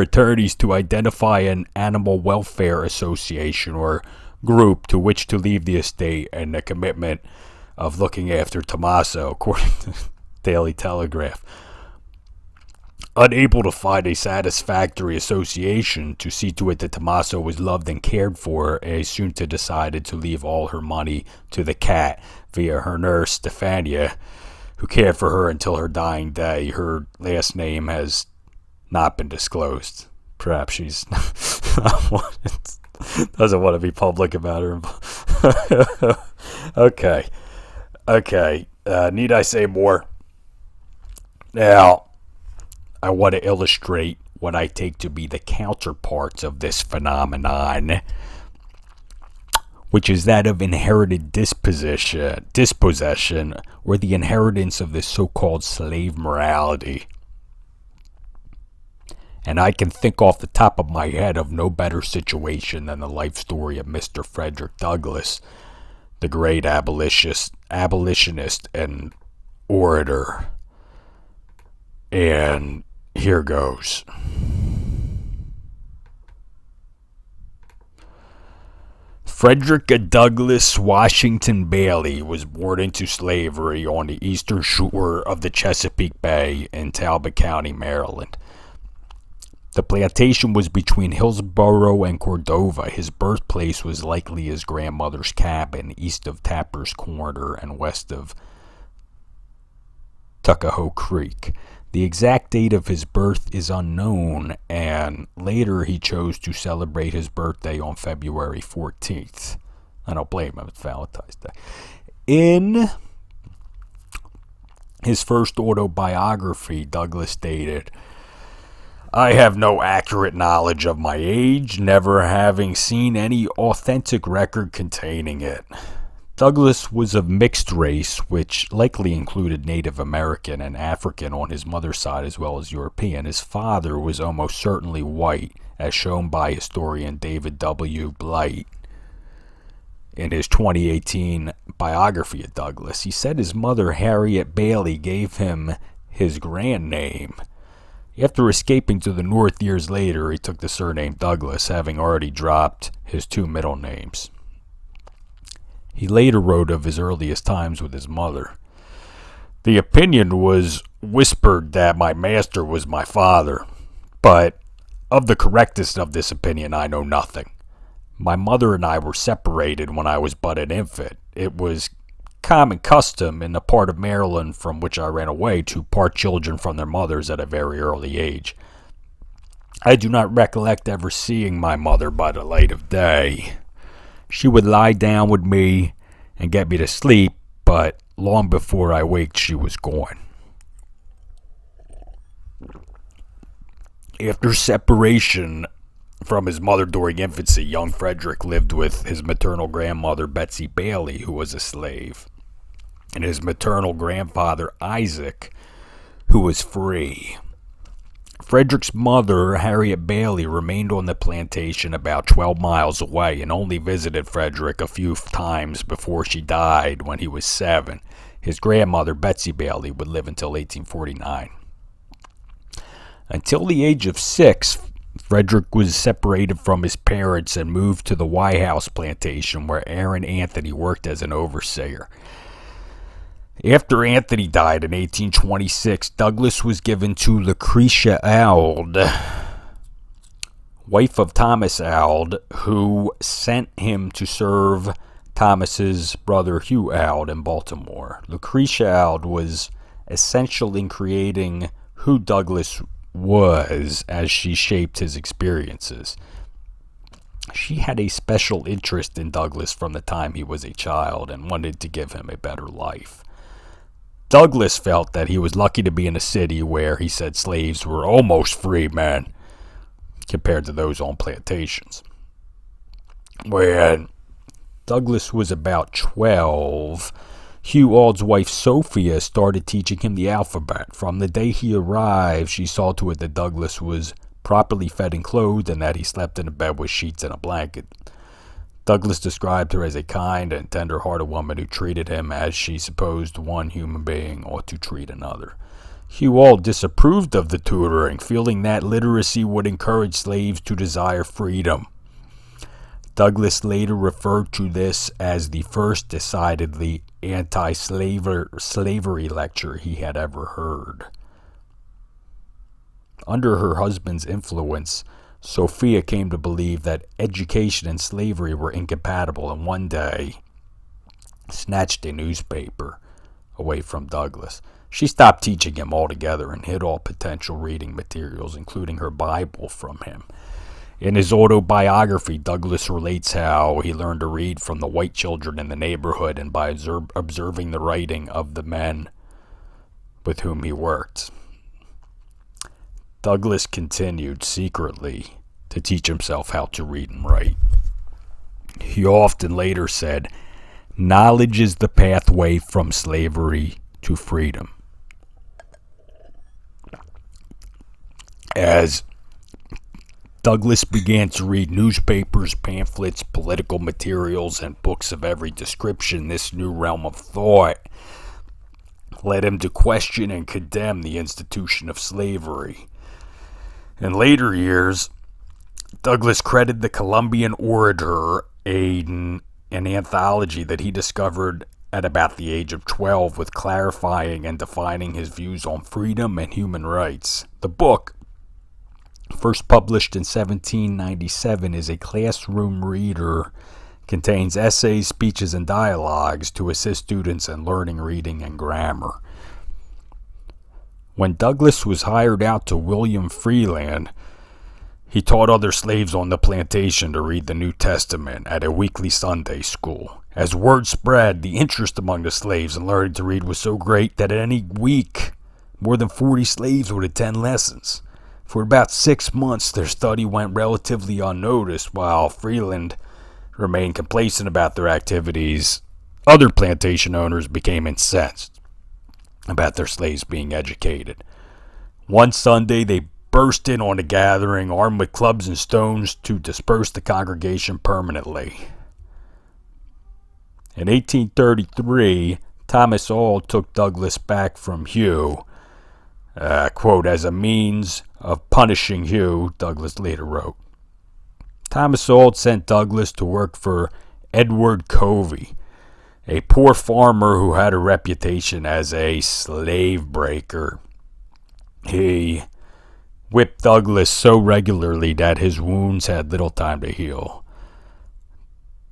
attorneys to identify an animal welfare association or group to which to leave the estate and the commitment of looking after Tommaso, according to Daily Telegraph. Unable to find a satisfactory association to see to it that Tommaso was loved and cared for, Assunta decided to leave all her money to the cat via her nurse, Stefania, who cared for her until her dying day. Her last name has not been disclosed. Perhaps she's doesn't want to be public about her. Okay. Need I say more? Now, I want to illustrate what I take to be the counterparts of this phenomenon, which is that of inherited dispossession, or the inheritance of this so-called slave morality. And I can think off the top of my head of no better situation than the life story of Mr. Frederick Douglass, the great abolitionist and orator. And here goes. Frederick Douglass Washington Bailey was born into slavery on the eastern shore of the Chesapeake Bay in Talbot County, Maryland. The plantation was between Hillsborough and Cordova. His birthplace was likely his grandmother's cabin east of Tapper's Corner and west of Tuckahoe Creek. The exact date of his birth is unknown, and later he chose to celebrate his birthday on February 14th. I don't blame him, it's Valentine's Day. In his first autobiography, Douglass stated, "I have no accurate knowledge of my age, never having seen any authentic record containing it." Douglass was of mixed race, which likely included Native American and African on his mother's side as well as European. His father was almost certainly white, as shown by historian David W. Blight in his 2018 biography of Douglass. He said his mother, Harriet Bailey, gave him his grand name. After escaping to the North years later, he took the surname Douglass, having already dropped his two middle names. He later wrote of his earliest times with his mother. "The opinion was whispered that my master was my father, but of the correctness of this opinion I know nothing. My mother and I were separated when I was but an infant. It was common custom in the part of Maryland from which I ran away to part children from their mothers at a very early age. I do not recollect ever seeing my mother by the light of day. She would lie down with me and get me to sleep, but long before I waked, she was gone." After separation from his mother during infancy, young Frederick lived with his maternal grandmother, Betsy Bailey, who was a slave, and his maternal grandfather, Isaac, who was free. Frederick's mother, Harriet Bailey, remained on the plantation about 12 miles away and only visited Frederick a few times before she died when he was 7. His grandmother, Betsy Bailey, would live until 1849. Until the age of 6, Frederick was separated from his parents and moved to the White House plantation, where Aaron Anthony worked as an overseer. After Anthony died in 1826, Douglass was given to Lucretia Auld, wife of Thomas Auld, who sent him to serve Thomas's brother Hugh Auld in Baltimore. Lucretia Auld was essential in creating who Douglass was as she shaped his experiences. She had a special interest in Douglass from the time he was a child and wanted to give him a better life. Douglass felt that he was lucky to be in a city where, he said, slaves were almost free men compared to those on plantations. When Douglass was about 12, Hugh Auld's wife Sophia started teaching him the alphabet. From the day he arrived, she saw to it that Douglass was properly fed and clothed and that he slept in a bed with sheets and a blanket. Douglass described her as a kind and tender-hearted woman who treated him as she supposed one human being ought to treat another. Hugh Auld disapproved of the tutoring, feeling that literacy would encourage slaves to desire freedom. Douglass later referred to this as the first decidedly anti-slavery lecture he had ever heard. Under her husband's influence, Sophia came to believe that education and slavery were incompatible, and one day snatched a newspaper away from Douglass. She stopped teaching him altogether and hid all potential reading materials, including her Bible, from him. In his autobiography, Douglass relates how he learned to read from the white children in the neighborhood and by observing the writing of the men with whom he worked. Douglas continued secretly to teach himself how to read and write. He often later said, "Knowledge is the pathway from slavery to freedom." As Douglas began to read newspapers, pamphlets, political materials, and books of every description, this new realm of thought led him to question and condemn the institution of slavery. In later years, Douglas credited the Columbian orator an anthology that he discovered at about the age of 12 with clarifying and defining his views on freedom and human rights. The book, first published in 1797, is a classroom reader, contains essays, speeches, and dialogues to assist students in learning reading and grammar. When Douglas was hired out to William Freeland, he taught other slaves on the plantation to read the New Testament at a weekly Sunday school. As word spread, the interest among the slaves in learning to read was so great that at any week, more than 40 slaves would attend lessons. For about 6 months, their study went relatively unnoticed, while Freeland remained complacent about their activities. Other plantation owners became incensed about their slaves being educated. One Sunday, they burst in on the gathering, armed with clubs and stones, to disperse the congregation permanently. In 1833, Thomas Auld took Douglas back from Hugh, quote, as a means of punishing Hugh, Douglas later wrote. Thomas Auld sent Douglas to work for Edward Covey, a poor farmer who had a reputation as a slave breaker. He whipped Douglas so regularly that his wounds had little time to heal.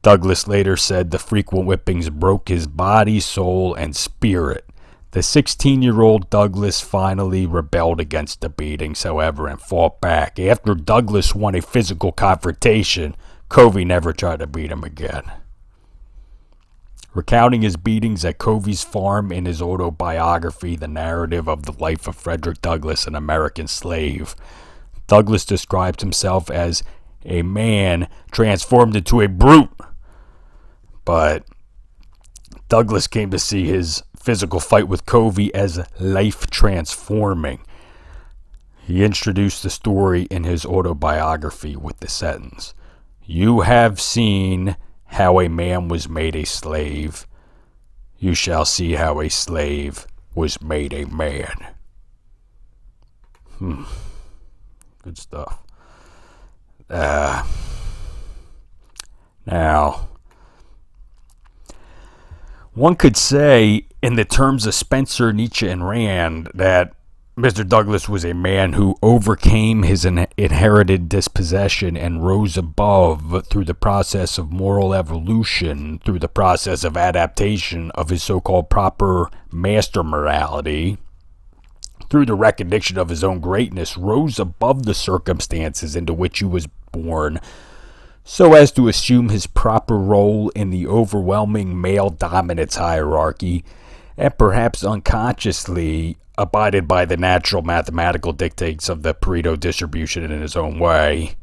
Douglas later said the frequent whippings broke his body, soul, and spirit. The 16-year-old Douglas finally rebelled against the beatings, however, and fought back. After Douglas won a physical confrontation, Covey never tried to beat him again. Recounting his beatings at Covey's farm in his autobiography, The Narrative of the Life of Frederick Douglass, an American Slave, Douglas describes himself as a man transformed into a brute. But Douglas came to see his physical fight with Covey as life-transforming. He introduced the story in his autobiography with the sentence, "You have seen how a man was made a slave. You shall see how a slave was made a man." Good stuff. Now, one could say, in the terms of Spencer, Nietzsche, and Rand, that Mr. Douglas was a man who overcame his inherited dispossession and rose above through the process of moral evolution, through the process of adaptation of his so-called proper master morality, through the recognition of his own greatness, rose above the circumstances into which he was born, so as to assume his proper role in the overwhelming male dominance hierarchy, and perhaps unconsciously abided by the natural mathematical dictates of the Pareto distribution in his own way.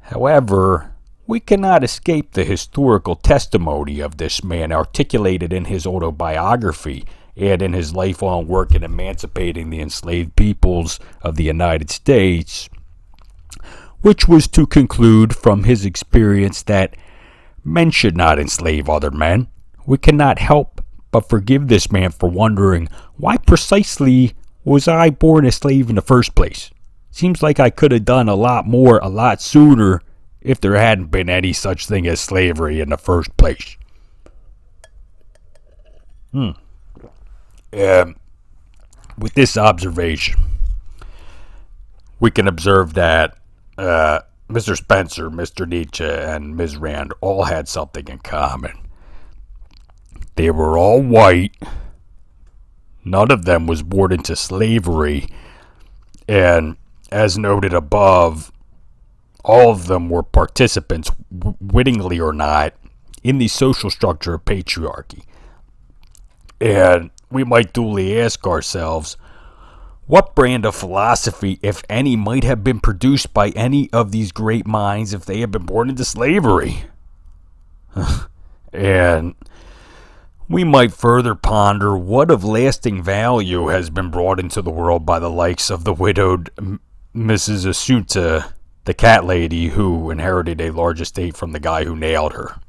However, we cannot escape the historical testimony of this man articulated in his autobiography and in his lifelong work in emancipating the enslaved peoples of the United States, which was to conclude from his experience that men should not enslave other men. We cannot help but forgive this man for wondering, why precisely was I born a slave in the first place? Seems like I could have done a lot more, a lot sooner, if there hadn't been any such thing as slavery in the first place. With this observation, we can observe that Mr. Spencer, Mr. Nietzsche, and Ms. Rand all had something in common. They were all white. None of them was born into slavery. And as noted above, all of them were participants, wittingly or not, in the social structure of patriarchy. And we might duly ask ourselves, What brand of philosophy, if any, might have been produced by any of these great minds if they had been born into slavery? And we might further ponder what of lasting value has been brought into the world by the likes of the widowed Mrs. Assunta, the cat lady who inherited a large estate from the guy who nailed her.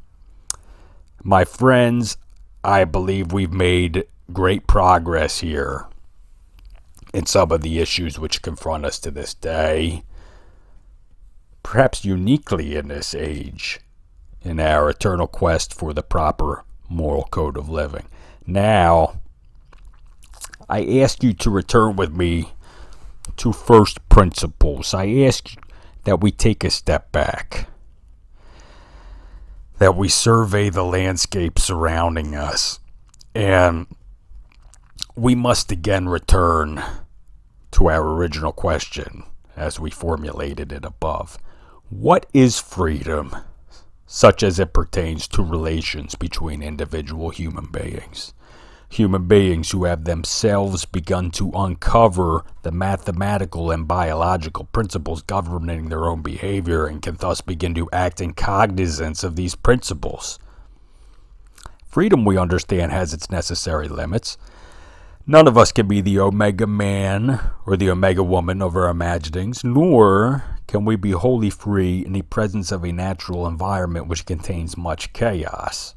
My friends, I believe we've made great progress here in some of the issues which confront us to this day, perhaps uniquely in this age, in our eternal quest for the proper moral code of living. Now, I ask you to return with me to first principles. I ask that we take a step back, that we survey the landscape surrounding us, and we must again return to our original question as we formulated it above. What is freedom, such as it pertains to relations between individual human beings? Human beings who have themselves begun to uncover the mathematical and biological principles governing their own behavior and can thus begin to act in cognizance of these principles. Freedom, we understand, has its necessary limits. None of us can be the Omega Man or the Omega Woman of our imaginings, nor can we be wholly free in the presence of a natural environment which contains much chaos.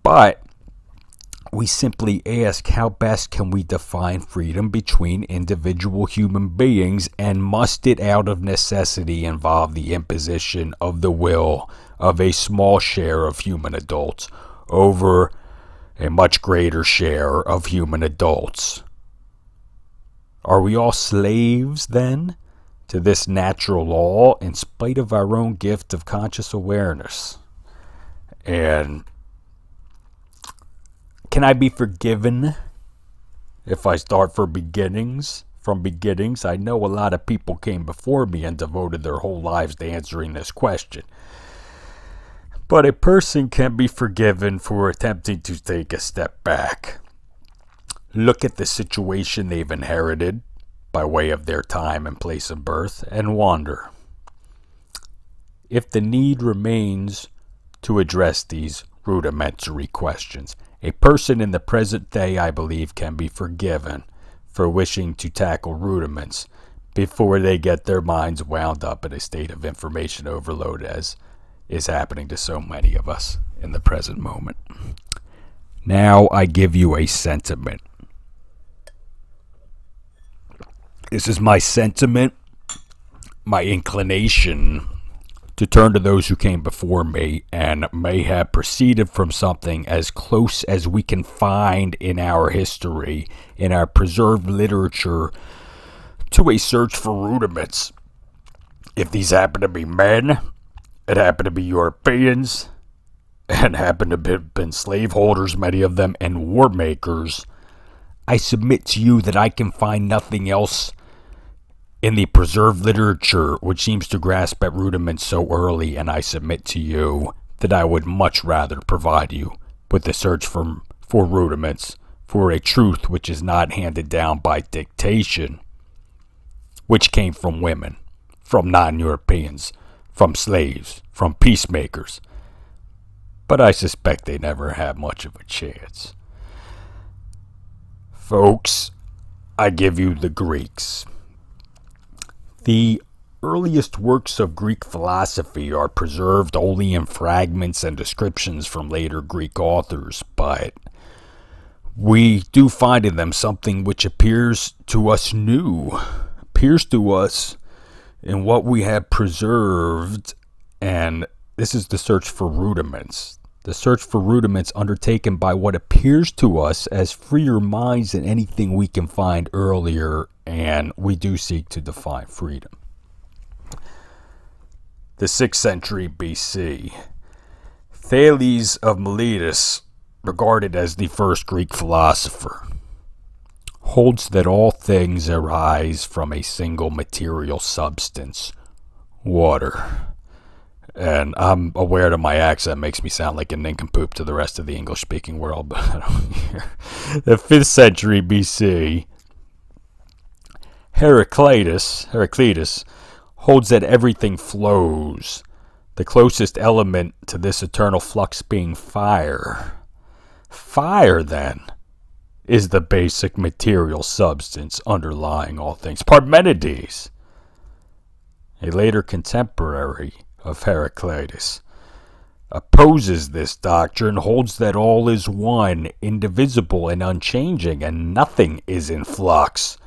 But we simply ask, how best can we define freedom between individual human beings, and must it out of necessity involve the imposition of the will of a small share of human adults over a much greater share of human adults? Are we all slaves, then, to this natural law in spite of our own gift of conscious awareness? And can I be forgiven if I start from beginnings? I know a lot of people came before me and devoted their whole lives to answering this question. But a person can be forgiven for attempting to take a step back, look at the situation they've inherited by way of their time and place of birth, and wonder if the need remains to address these rudimentary questions. A person in the present day, I believe, can be forgiven for wishing to tackle rudiments before they get their minds wound up in a state of information overload, as is happening to so many of us in the present moment. Now I give you a sentiment. This is my sentiment, my inclination to turn to those who came before me and may have proceeded from something as close as we can find in our history, in our preserved literature, to a search for rudiments. If these happen to be men, it happened to be Europeans, and happened to have been slaveholders, many of them, and war makers, I submit to you that I can find nothing else in the preserved literature which seems to grasp at rudiments so early, and I submit to you that I would much rather provide you with the search for rudiments, for a truth which is not handed down by dictation, which came from women, from non-Europeans, from slaves, from peacemakers. But I suspect they never had much of a chance. Folks, I give you the Greeks. The earliest works of Greek philosophy are preserved only in fragments and descriptions from later Greek authors, but we do find in them something which appears to us new, appears to us in what we have preserved, and this is the search for rudiments. The search for rudiments undertaken by what appears to us as freer minds than anything we can find earlier, and we do seek to define freedom. The 6th century BC, Thales of Miletus, regarded as the first Greek philosopher, holds that all things arise from a single material substance, water. And I'm aware that my accent makes me sound like a nincompoop to the rest of the English-speaking world, but I don't care. The 5th century BC, Heraclitus holds that everything flows, the closest element to this eternal flux being fire. Fire, then, is the basic material substance underlying all things. Parmenides, a later contemporary of Heraclitus, opposes this doctrine, holds that all is one, indivisible and unchanging, and nothing is in flux.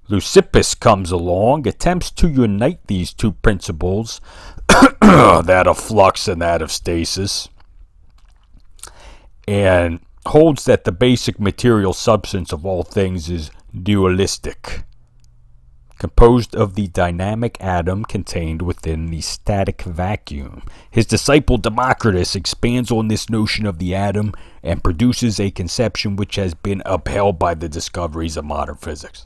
Leucippus comes along, attempts to unite these two principles, that of flux and that of stasis, and holds that the basic material substance of all things is dualistic, composed of the dynamic atom contained within the static vacuum. His disciple Democritus expands on this notion of the atom and produces a conception which has been upheld by the discoveries of modern physics.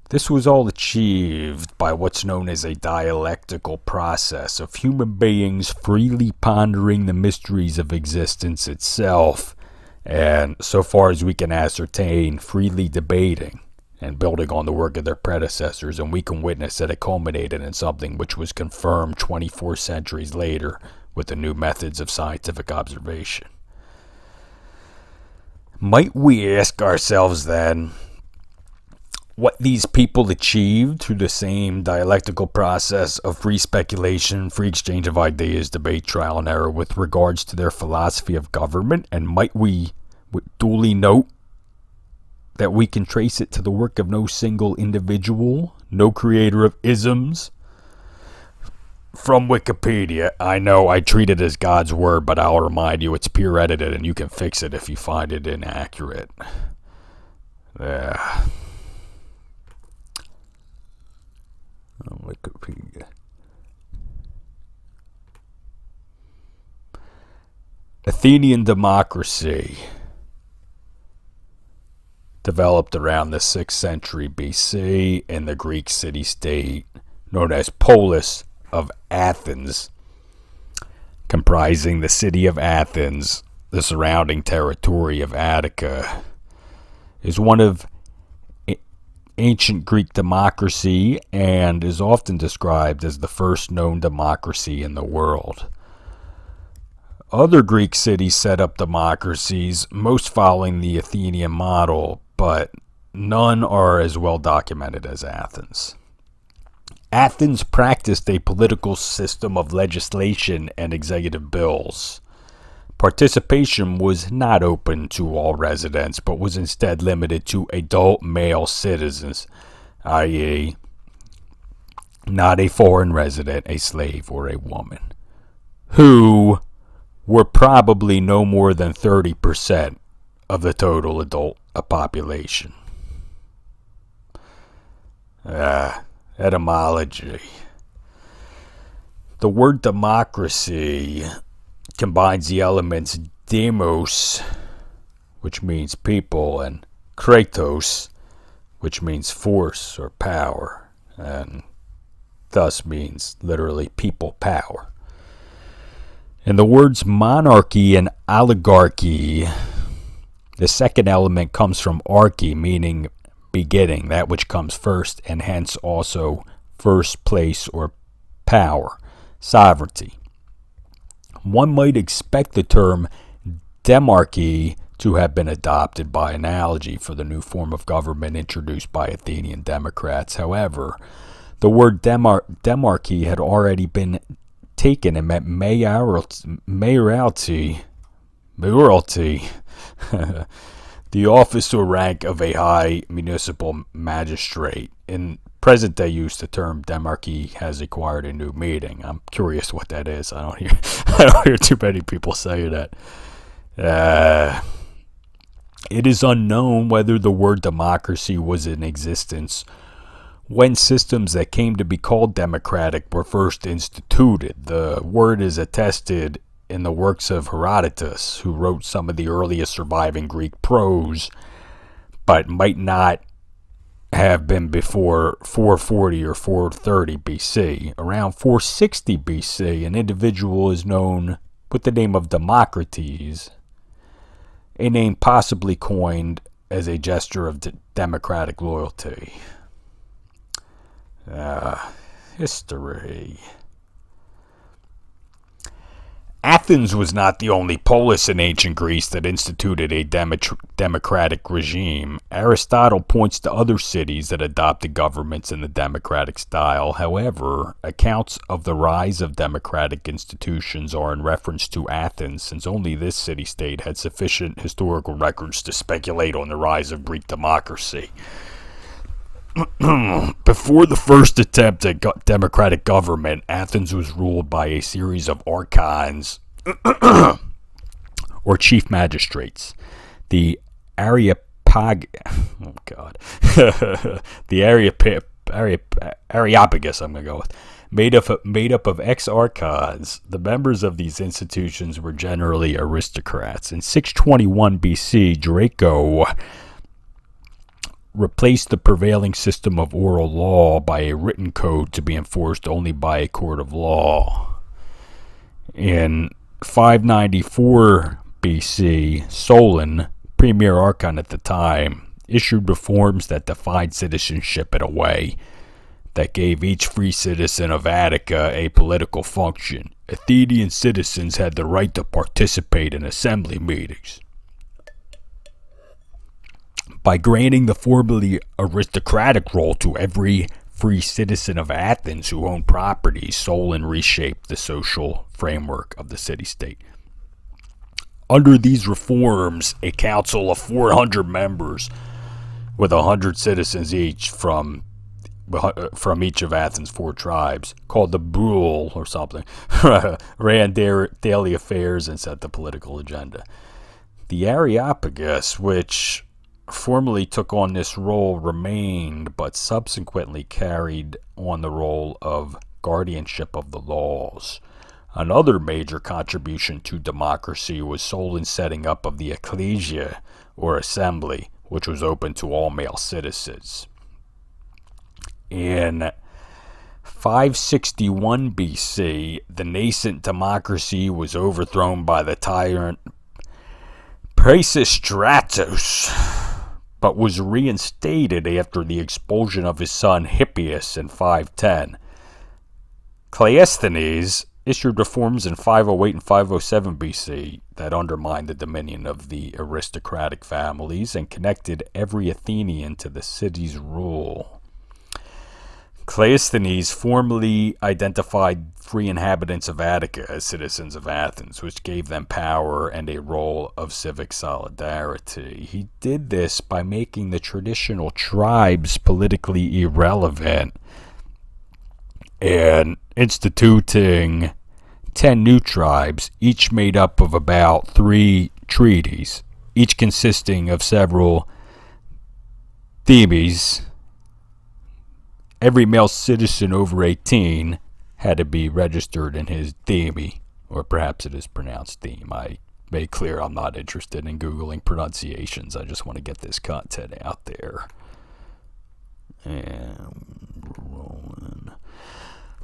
This was all achieved by what's known as a dialectical process of human beings freely pondering the mysteries of existence itself, and so far as we can ascertain, freely debating and building on the work of their predecessors, and we can witness that it culminated in something which was confirmed 24 centuries later with the new methods of scientific observation. Might we ask ourselves then, what these people achieved through the same dialectical process of free speculation, free exchange of ideas, debate, trial, and error with regards to their philosophy of government? And might we duly note that we can trace it to the work of no single individual, no creator of isms? From Wikipedia, I know I treat it as God's word, but I'll remind you it's peer edited and you can fix it if you find it inaccurate. Yeah. Wikipedia. Athenian democracy developed around the 6th century BC in the Greek city-state known as Polis of Athens, comprising the city of Athens, the surrounding territory of Attica, is one of ancient Greek democracy and is often described as the first known democracy in the world. Other Greek cities set up democracies, most following the Athenian model, but none are as well documented as Athens. Athens practiced a political system of legislation and executive bills. Participation was not open to all residents, but was instead limited to adult male citizens, i.e., not a foreign resident, a slave, or a woman, who were probably no more than 30% of the total adult population. Etymology. The word democracy combines the elements demos, which means people, and kratos, which means force or power, and thus means literally people power. In the words monarchy and oligarchy, the second element comes from archy, meaning beginning, that which comes first, and hence also first place or power, sovereignty. One might expect the term demarchy to have been adopted by analogy for the new form of government introduced by Athenian Democrats. However, the word demarchy had already been taken and meant mayoralty, the office or rank of a high municipal magistrate. In present-day use, the term demarchy has acquired a new meaning. I'm curious what that is. I don't hear too many people say that. It is unknown whether the word democracy was in existence when systems that came to be called democratic were first instituted. The word is attested in the works of Herodotus, who wrote some of the earliest surviving Greek prose, but might not have been before 440 or 430 BC. Around 460 BC, an individual is known with the name of Democritus, a name possibly coined as a gesture of democratic loyalty. History. Athens was not the only polis in ancient Greece that instituted a democratic regime. Aristotle points to other cities that adopted governments in the democratic style. However, accounts of the rise of democratic institutions are in reference to Athens, since only this city-state had sufficient historical records to speculate on the rise of Greek democracy. Before the first attempt at democratic government, Athens was ruled by a series of archons, or chief magistrates. The Areopagus, I'm going to go with, made up of ex-archons. The members of these institutions were generally aristocrats. In 621 BC, Draco replaced the prevailing system of oral law by a written code to be enforced only by a court of law. In 594 BC, Solon, premier archon at the time, issued reforms that defined citizenship in a way that gave each free citizen of Attica a political function. Athenian citizens had the right to participate in assembly meetings. By granting the formerly aristocratic role to every free citizen of Athens who owned property, Solon reshaped the social framework of the city-state. Under these reforms, a council of 400 members, with 100 citizens each from each of Athens' 4 tribes, called the Boule or something, ran daily affairs and set the political agenda. The Areopagus, which formally took on this role, remained, but subsequently carried on the role of guardianship of the laws. Another major contribution to democracy was Solon's setting up of the ecclesia, or assembly, which was open to all male citizens. In 561 BC, the nascent democracy was overthrown by the tyrant Pisistratus, but was reinstated after the expulsion of his son Hippias in 510. Cleisthenes issued reforms in 508 and 507 BC that undermined the dominion of the aristocratic families and connected every Athenian to the city's rule. Cleisthenes formally identified free inhabitants of Attica as citizens of Athens, which gave them power and a role of civic solidarity. He did this by making the traditional tribes politically irrelevant and instituting 10 new tribes, each made up of about 3 treaties, each consisting of several themes. Every male citizen over 18 had to be registered in his theme, or perhaps it is pronounced theme. I made clear I'm not interested in Googling pronunciations. I just want to get this content out there. And rolling.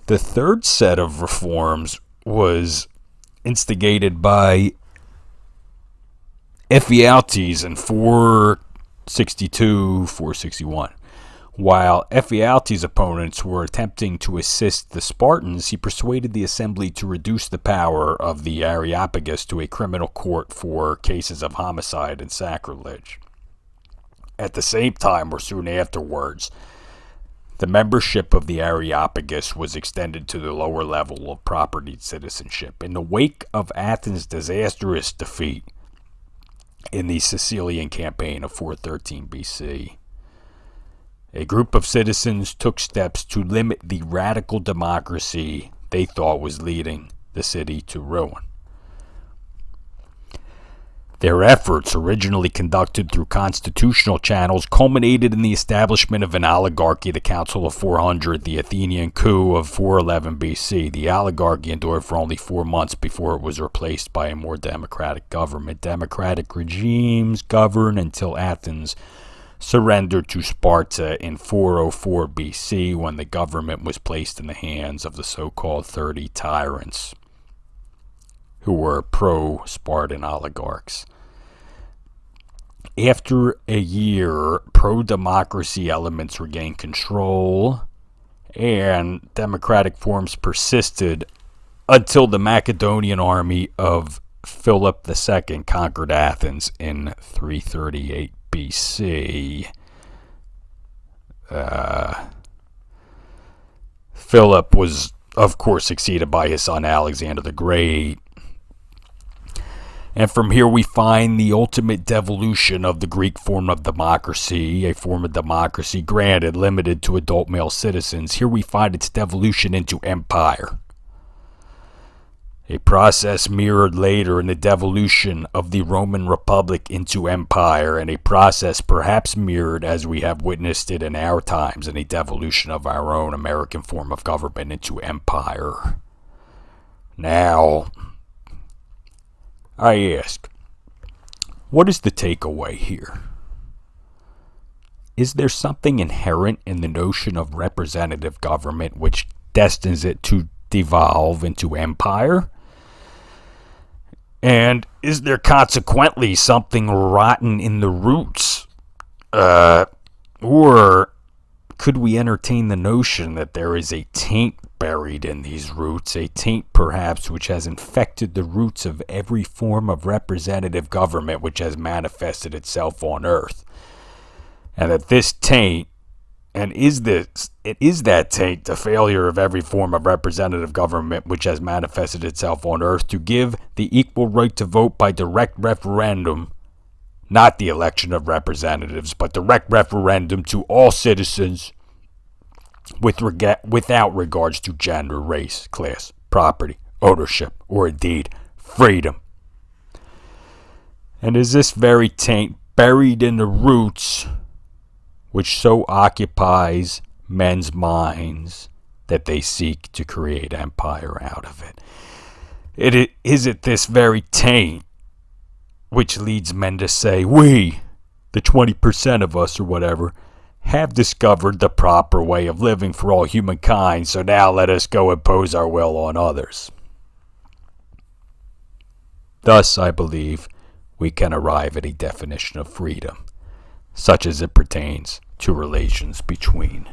The third set of reforms was instigated by Ephialtes in 462-461. While Ephialtes' opponents were attempting to assist the Spartans, he persuaded the assembly to reduce the power of the Areopagus to a criminal court for cases of homicide and sacrilege. At the same time, or soon afterwards, the membership of the Areopagus was extended to the lower level of property citizenship. In the wake of Athens' disastrous defeat in the Sicilian campaign of 413 BC, a group of citizens took steps to limit the radical democracy they thought was leading the city to ruin. Their efforts, originally conducted through constitutional channels, culminated in the establishment of an oligarchy, the Council of 400, the Athenian coup of 411 BC. The oligarchy endured for only 4 months before it was replaced by a more democratic government. Democratic regimes govern until Athens surrendered to Sparta in 404 BC, when the government was placed in the hands of the so-called 30 tyrants, who were pro-Spartan oligarchs. After a year, pro-democracy elements regained control, and democratic forms persisted until the Macedonian army of Philip II conquered Athens in 338 BC. Philip was, of course, succeeded by his son Alexander the Great. And from here we find the ultimate devolution of the Greek form of democracy, a form of democracy granted, limited to adult male citizens. Here we find its devolution into empire. A process mirrored later in the devolution of the Roman Republic into empire, and a process perhaps mirrored as we have witnessed it in our times in a devolution of our own American form of government into empire. Now, I ask, what is the takeaway here? Is there something inherent in the notion of representative government which destines it to devolve into empire? And is there consequently something rotten in the roots? Or could we entertain the notion that there is a taint buried in these roots, a taint perhaps which has infected the roots of every form of representative government which has manifested itself on earth? And that this taint, and is that taint the failure of every form of representative government which has manifested itself on earth to give the equal right to vote by direct referendum, not the election of representatives, but direct referendum to all citizens without regards to gender, race, class, property, ownership, or indeed freedom? And is this very taint buried in the roots which so occupies men's minds that they seek to create empire out of it? Is it this very taint which leads men to say, we, the 20% of us or whatever, have discovered the proper way of living for all humankind, so now let us go impose our will on others? Thus, I believe, we can arrive at a definition of freedom, such as it pertains to relations between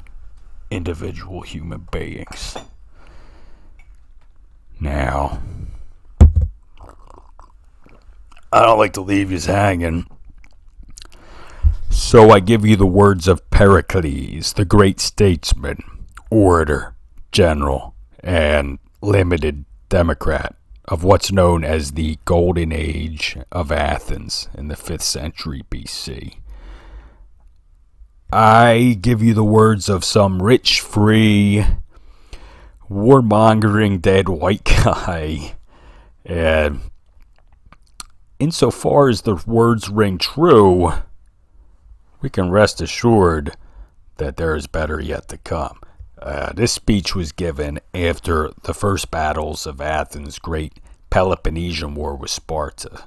individual human beings. Now, I don't like to leave you hanging, so I give you the words of Pericles, the great statesman, orator, general, and limited democrat of what's known as the Golden Age of Athens in the 5th century BC. I give you the words of some rich, free, warmongering, dead white guy. And insofar as the words ring true, we can rest assured that there is better yet to come. This speech was given after the first battles of Athens' great Peloponnesian War with Sparta.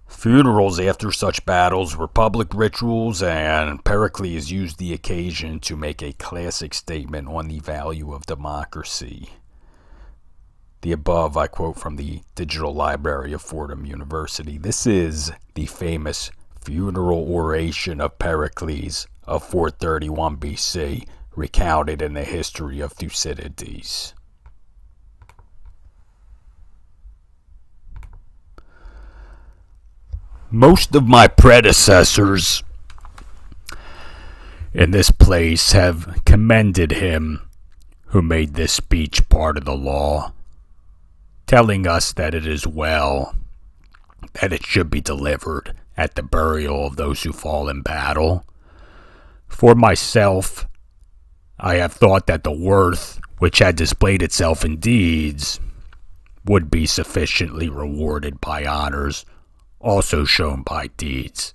Funerals after such battles were public rituals, and Pericles used the occasion to make a classic statement on the value of democracy. The above I quote from the Digital Library of Fordham University. This is the famous funeral oration of Pericles of 431 BC, recounted in the history of Thucydides. Most of my predecessors in this place have commended him who made this speech part of the law, telling us that it is well that it should be delivered at the burial of those who fall in battle. For myself, I have thought that the worth which had displayed itself in deeds would be sufficiently rewarded by honors also shown by deeds,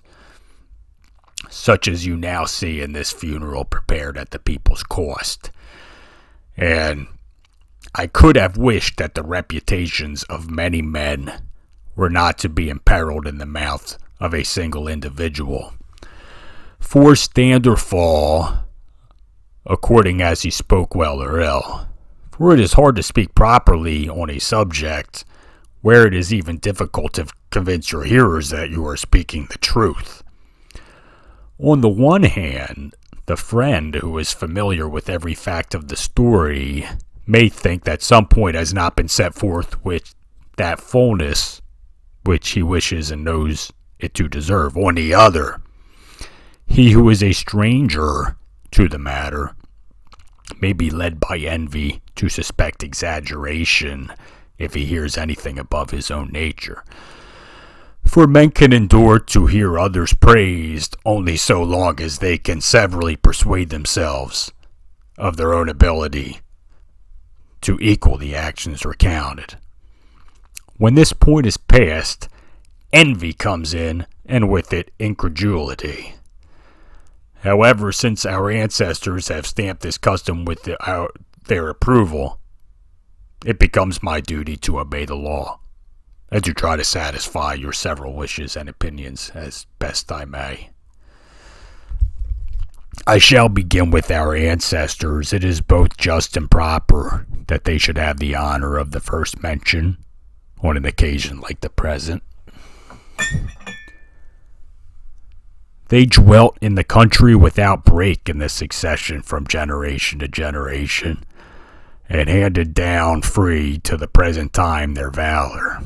such as you now see in this funeral prepared at the people's cost. And I could have wished that the reputations of many men were not to be imperiled in the mouth of a single individual. For stand or fall, according as he spoke well or ill. For it is hard to speak properly on a subject where it is even difficult, if convince your hearers that you are speaking the truth. On the one hand, the friend who is familiar with every fact of the story may think that some point has not been set forth with that fullness which he wishes and knows it to deserve. On the other, he who is a stranger to the matter may be led by envy to suspect exaggeration if he hears anything above his own nature. For men can endure to hear others praised only so long as they can severally persuade themselves of their own ability to equal the actions recounted. When this point is passed, envy comes in, and with it incredulity. However, since our ancestors have stamped this custom with their approval, it becomes my duty to obey the law, and to try to satisfy your several wishes and opinions as best I may. I shall begin with our ancestors. It is both just and proper that they should have the honor of the first mention on an occasion like the present. They dwelt in the country without break in the succession from generation to generation, and handed down free to the present time their valor.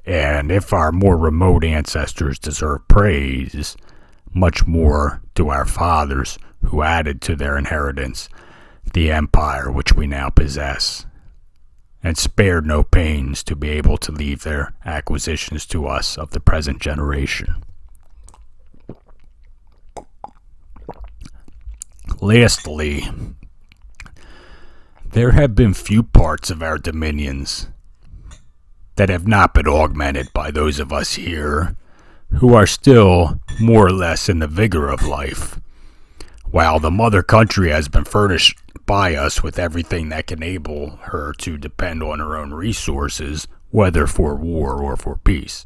And if our more remote ancestors deserve praise, much more do our fathers, who added to their inheritance the empire which we now possess, and spared no pains to be able to leave their acquisitions to us of the present generation. Lastly, there have been few parts of our dominions that have not been augmented by those of us here who are still more or less in the vigor of life, while the mother country has been furnished by us with everything that can enable her to depend on her own resources, whether for war or for peace.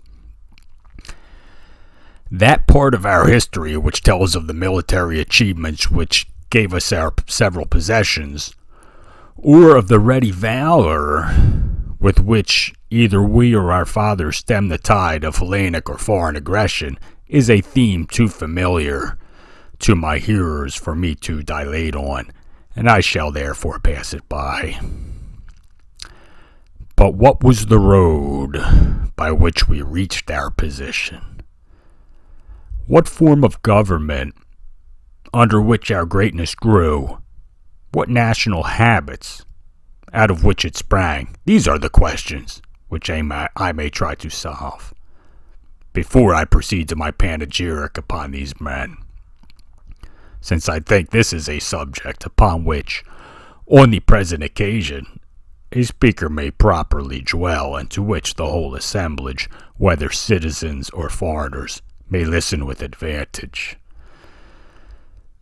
That part of our history which tells of the military achievements which gave us our several possessions, or of the ready valor with which either we or our fathers stemmed the tide of Hellenic or foreign aggression, is a theme too familiar to my hearers for me to dilate on, and I shall therefore pass it by. But what was the road by which we reached our position? What form of government under which our greatness grew? What national habits out of which it sprang? These are the questions which I may try to solve before I proceed to my panegyric upon these men, since I think this is a subject upon which, on the present occasion, a speaker may properly dwell, and to which the whole assemblage, whether citizens or foreigners, may listen with advantage.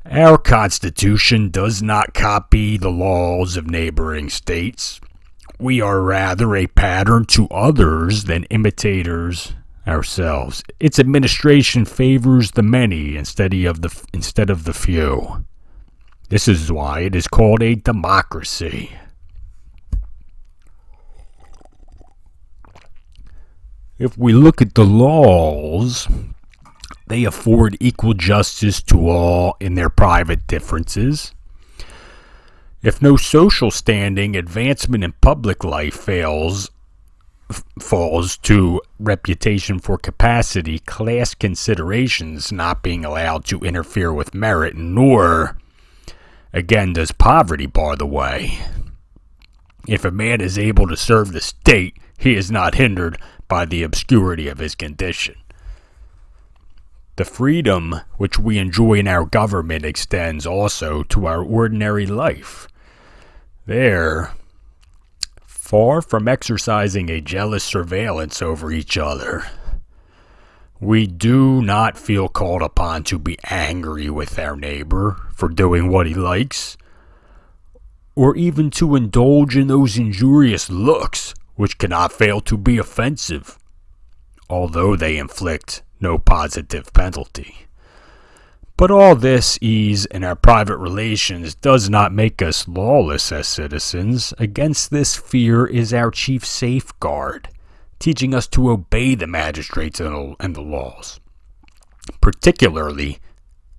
Our Constitution does not copy the laws of neighboring states. We are rather a pattern to others than imitators ourselves. Its administration favors the many instead of the few. This is why it is called a democracy. If we look at the laws, they afford equal justice to all in their private differences. If no social standing, advancement in public life falls to reputation for capacity, class considerations not being allowed to interfere with merit, nor, again, does poverty bar the way. If a man is able to serve the state, he is not hindered by the obscurity of his condition. The freedom which we enjoy in our government extends also to our ordinary life. There, far from exercising a jealous surveillance over each other, we do not feel called upon to be angry with our neighbor for doing what he likes, or even to indulge in those injurious looks which cannot fail to be offensive, although they inflict no positive penalty. But all this ease in our private relations does not make us lawless as citizens. Against this fear is our chief safeguard, teaching us to obey the magistrates and the laws, particularly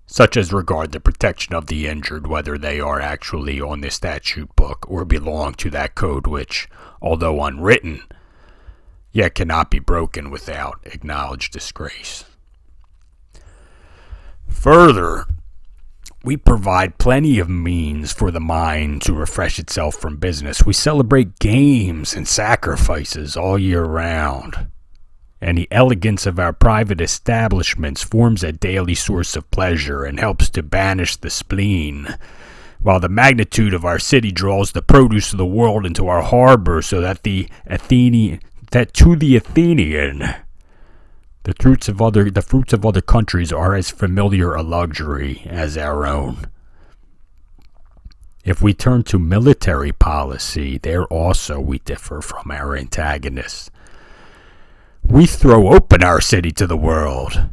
such as regard the protection of the injured, whether they are actually on the statute book or belong to that code which, although unwritten, yet cannot be broken without acknowledged disgrace. Further, we provide plenty of means for the mind to refresh itself from business. We celebrate games and sacrifices all year round, and the elegance of our private establishments forms a daily source of pleasure and helps to banish the spleen, while the magnitude of our city draws the produce of the world into our harbor, so that to the Athenian, the fruits of other countries are as familiar a luxury as our own. If we turn to military policy, there also we differ from our antagonists. We throw open our city to the world,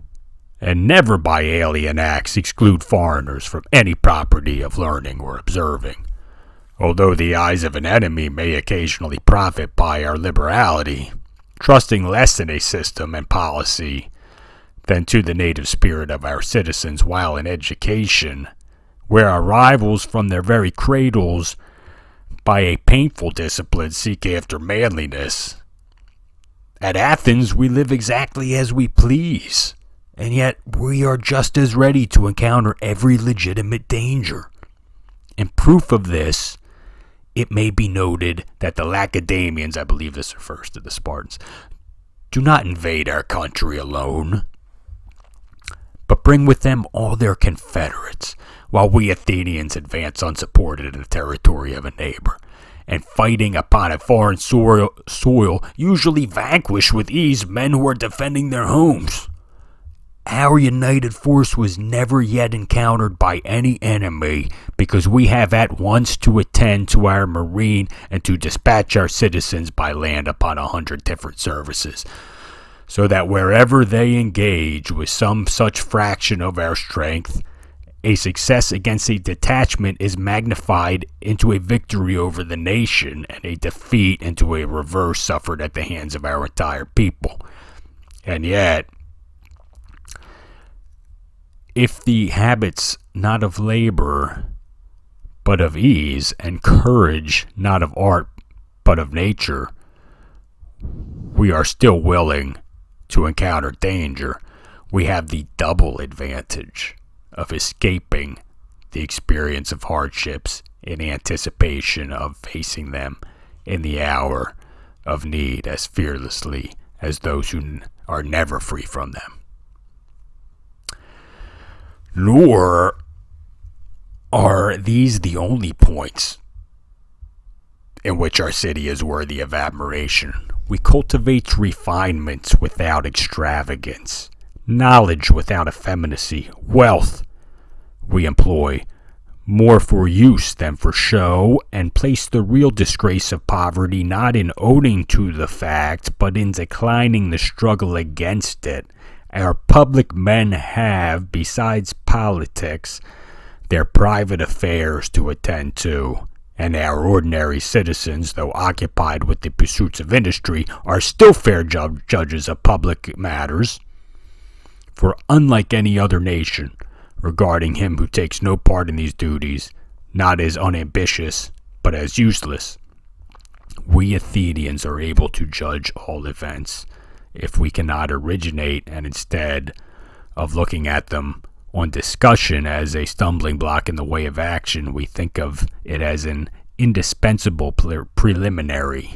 and never by alien acts exclude foreigners from any property of learning or observing. Although the eyes of an enemy may occasionally profit by our liberality, trusting less in a system and policy than to the native spirit of our citizens, while in education, where our rivals from their very cradles, by a painful discipline, seek after manliness. At Athens, we live exactly as we please, and yet we are just as ready to encounter every legitimate danger. In proof of this, it may be noted that the Lacedaemonians, I believe this refers to the Spartans, do not invade our country alone, but bring with them all their confederates, while we Athenians advance unsupported in the territory of a neighbor, and fighting upon a foreign soil usually vanquish with ease men who are defending their homes. Our united force was never yet encountered by any enemy, because we have at once to attend to our marine and to dispatch our citizens by land upon 100 different services, so that wherever they engage with some such fraction of our strength, a success against a detachment is magnified into a victory over the nation, and a defeat into a reverse suffered at the hands of our entire people. And yet, if the habits not of labor, but of ease, and courage not of art, but of nature, we are still willing to encounter danger, we have the double advantage of escaping the experience of hardships in anticipation of facing them in the hour of need as fearlessly as those who are never free from them. Nor are these the only points in which our city is worthy of admiration. We cultivate refinements without extravagance, knowledge without effeminacy, wealth we employ more for use than for show, and place the real disgrace of poverty not in owning to the fact, but in declining the struggle against it. Our public men have, besides politics, their private affairs to attend to, and our ordinary citizens, though occupied with the pursuits of industry, are still fair judges of public matters. For unlike any other nation, regarding him who takes no part in these duties, not as unambitious, but as useless, we Athenians are able to judge all events, if we cannot originate, and instead of looking at them on discussion as a stumbling block in the way of action, we think of it as an indispensable preliminary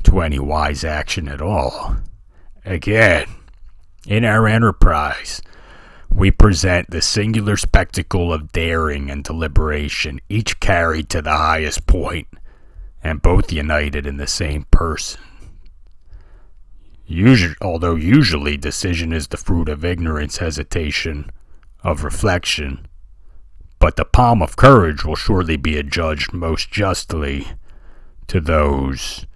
to any wise action at all. Again, in our enterprise, we present the singular spectacle of daring and deliberation, each carried to the highest point, and both united in the same person. Although usually decision is the fruit of ignorance, hesitation, of reflection, but the palm of courage will surely be adjudged most justly to those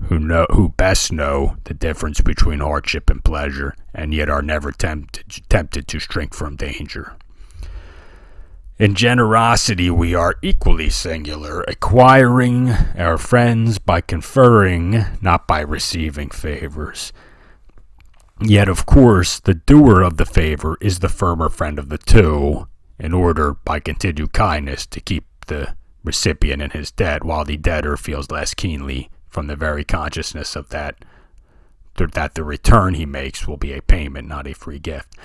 who best know the difference between hardship and pleasure, and yet are never tempted to shrink from danger. In generosity, we are equally singular, acquiring our friends by conferring, not by receiving favors. Yet, of course, the doer of the favor is the firmer friend of the two, in order, by continued kindness, to keep the recipient in his debt, while the debtor feels less keenly from the very consciousness of that the return he makes will be a payment, not a free gift.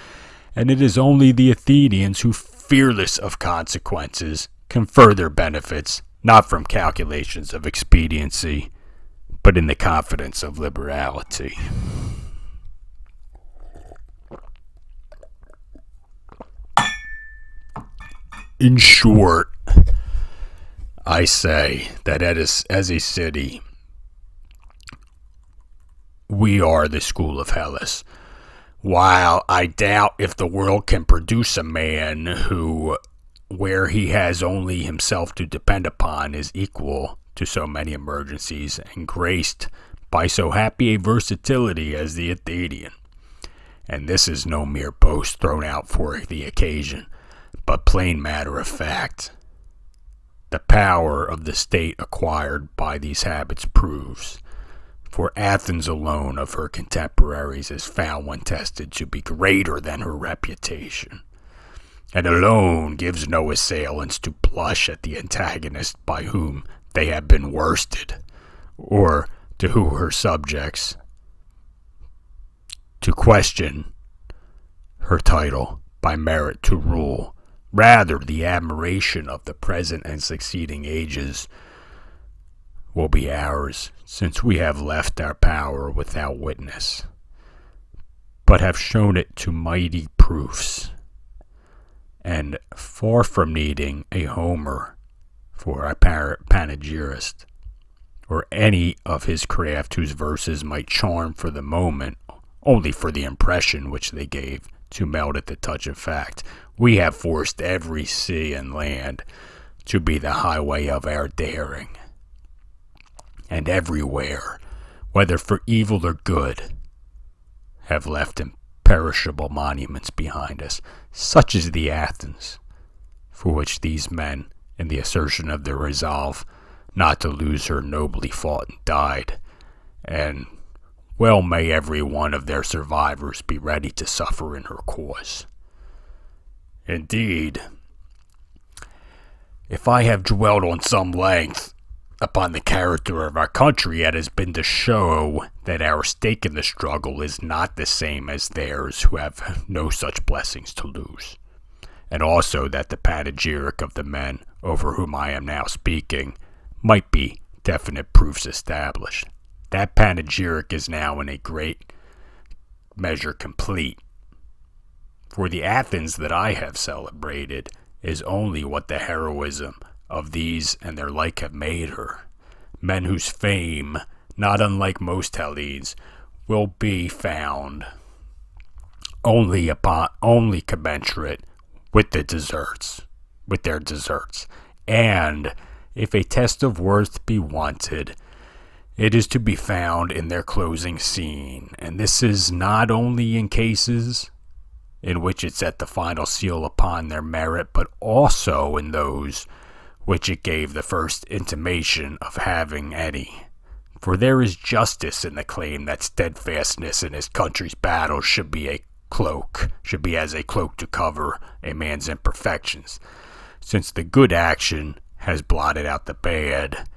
And it is only the Athenians who, fearless of consequences, confer their benefits, not from calculations of expediency, but in the confidence of liberality. In short, I say that as a city, we are the school of Hellas. While I doubt if the world can produce a man who, where he has only himself to depend upon, is equal to so many emergencies and graced by so happy a versatility as the Athenian. And this is no mere boast thrown out for the occasion, but plain matter of fact. The power of the state acquired by these habits proves. For Athens alone of her contemporaries is found when tested to be greater than her reputation, and alone gives no assailants to blush at the antagonist by whom they have been worsted, or to who her subjects to question her title by merit to rule. Rather, the admiration of the present and succeeding ages will be ours, since we have left our power without witness, but have shown it to mighty proofs, and far from needing a Homer for our panegyrist, or any of his craft whose verses might charm for the moment, only for the impression which they gave to melt at the touch of fact, we have forced every sea and land to be the highway of our daring. And everywhere, whether for evil or good, have left imperishable monuments behind us, such as the Athens, for which these men, in the assertion of their resolve not to lose her, nobly fought and died, and well may every one of their survivors be ready to suffer in her cause. Indeed, if I have dwelt on some length upon the character of our country, it has been to show that our stake in the struggle is not the same as theirs who have no such blessings to lose, and also that the panegyric of the men over whom I am now speaking might be definite proofs established. That panegyric is now in a great measure complete, for the Athens that I have celebrated is only what the heroism of these and their like have made her, men whose fame, not unlike most Hellenes, will be found only commensurate with their deserts, and if a test of worth be wanted, it is to be found in their closing scene, and this is not only in cases in which it set the final seal upon their merit, but also in those which it gave the first intimation of having any. For there is justice in the claim that steadfastness in his country's battles should be as a cloak to cover a man's imperfections, since the good action has blotted out the bad,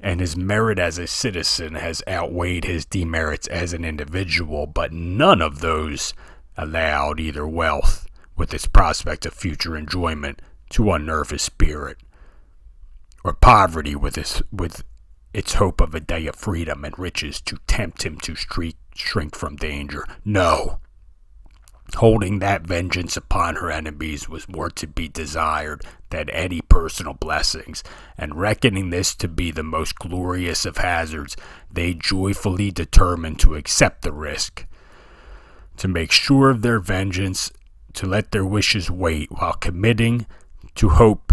and his merit as a citizen has outweighed his demerits as an individual, but none of those allowed either wealth, with its prospect of future enjoyment, to unnerve his spirit, or poverty with its hope of a day of freedom and riches to tempt him to shrink from danger. No. Holding that vengeance upon her enemies was more to be desired than any personal blessings, and reckoning this to be the most glorious of hazards, they joyfully determined to accept the risk, to make sure of their vengeance, to let their wishes wait, while committing to hope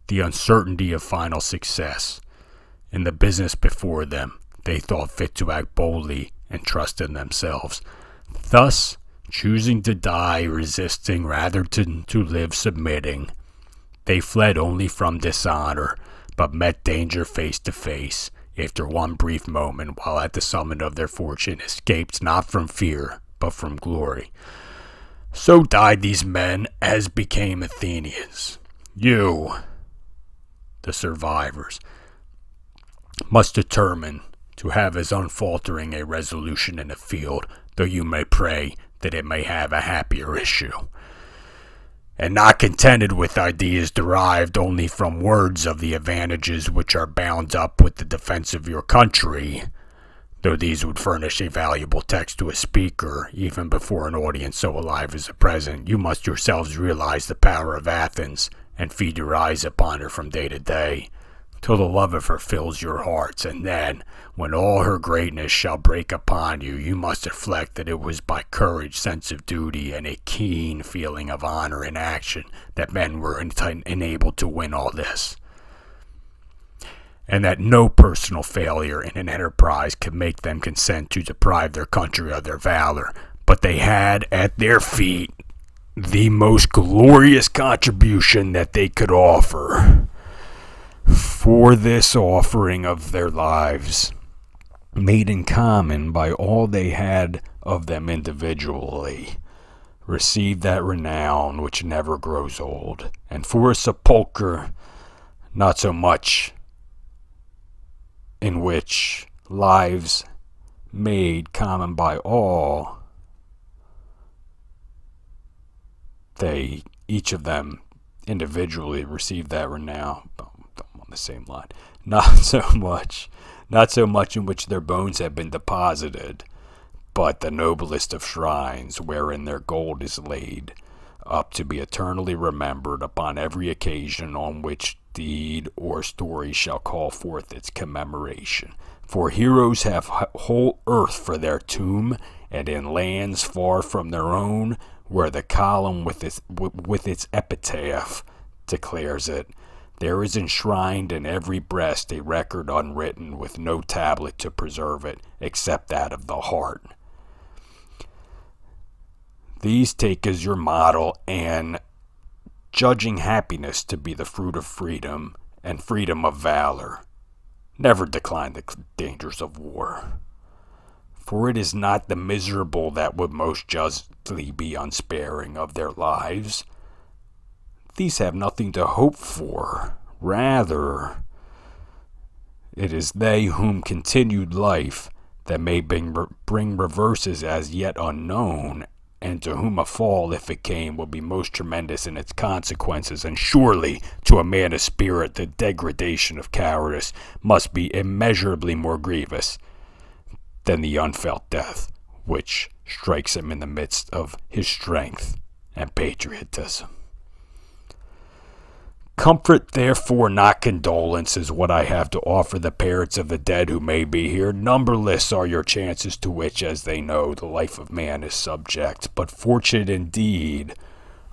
the uncertainty of final success. In the business before them, they thought fit to act boldly and trust in themselves, thus choosing to die resisting rather than to live submitting, They fled only from dishonor, but met danger face to face, after one brief moment, while at the summit of their fortune, escaped not from fear, but from glory. So died these men, as became Athenians. You, the survivors, must determine to have as unfaltering a resolution in the field, though you may pray that it may have a happier issue. And not contented with ideas derived only from words of the advantages which are bound up with the defense of your country, though these would furnish a valuable text to a speaker, even before an audience so alive as the present, you must yourselves realize the power of Athens, and feed your eyes upon her from day to day, till the love of her fills your hearts, and then, when all her greatness shall break upon you, you must reflect that it was by courage, sense of duty, and a keen feeling of honor in action that men were enabled to win all this, and that no personal failure in an enterprise could make them consent to deprive their country of their valor, but they had at their feet the most glorious contribution that they could offer. For this offering of their lives, made in common by all they had of them individually, received that renown which never grows old, and for a sepulchre, not so much in which lives made common by all, they, each of them individually, received that renown. The same line. Not so much in which their bones have been deposited, but the noblest of shrines, wherein their gold is laid up to be eternally remembered upon every occasion on which deed or story shall call forth its commemoration. For heroes have whole earth for their tomb, and in lands far from their own, where the column with its epitaph declares it, there is enshrined in every breast a record unwritten, with no tablet to preserve it, except that of the heart. These take as your model, and judging happiness to be the fruit of freedom, and freedom of valor, never decline the dangers of war. For it is not the miserable that would most justly be unsparing of their lives. These have nothing to hope for. Rather, it is they whom continued life that may bring reverses as yet unknown, and to whom a fall, if it came, would be most tremendous in its consequences, and surely to a man of spirit the degradation of cowardice must be immeasurably more grievous than the unfelt death which strikes him in the midst of his strength and patriotism. Comfort, therefore, not condolence, is what I have to offer the parents of the dead who may be here. Numberless are your chances to which, as they know, the life of man is subject. But fortunate indeed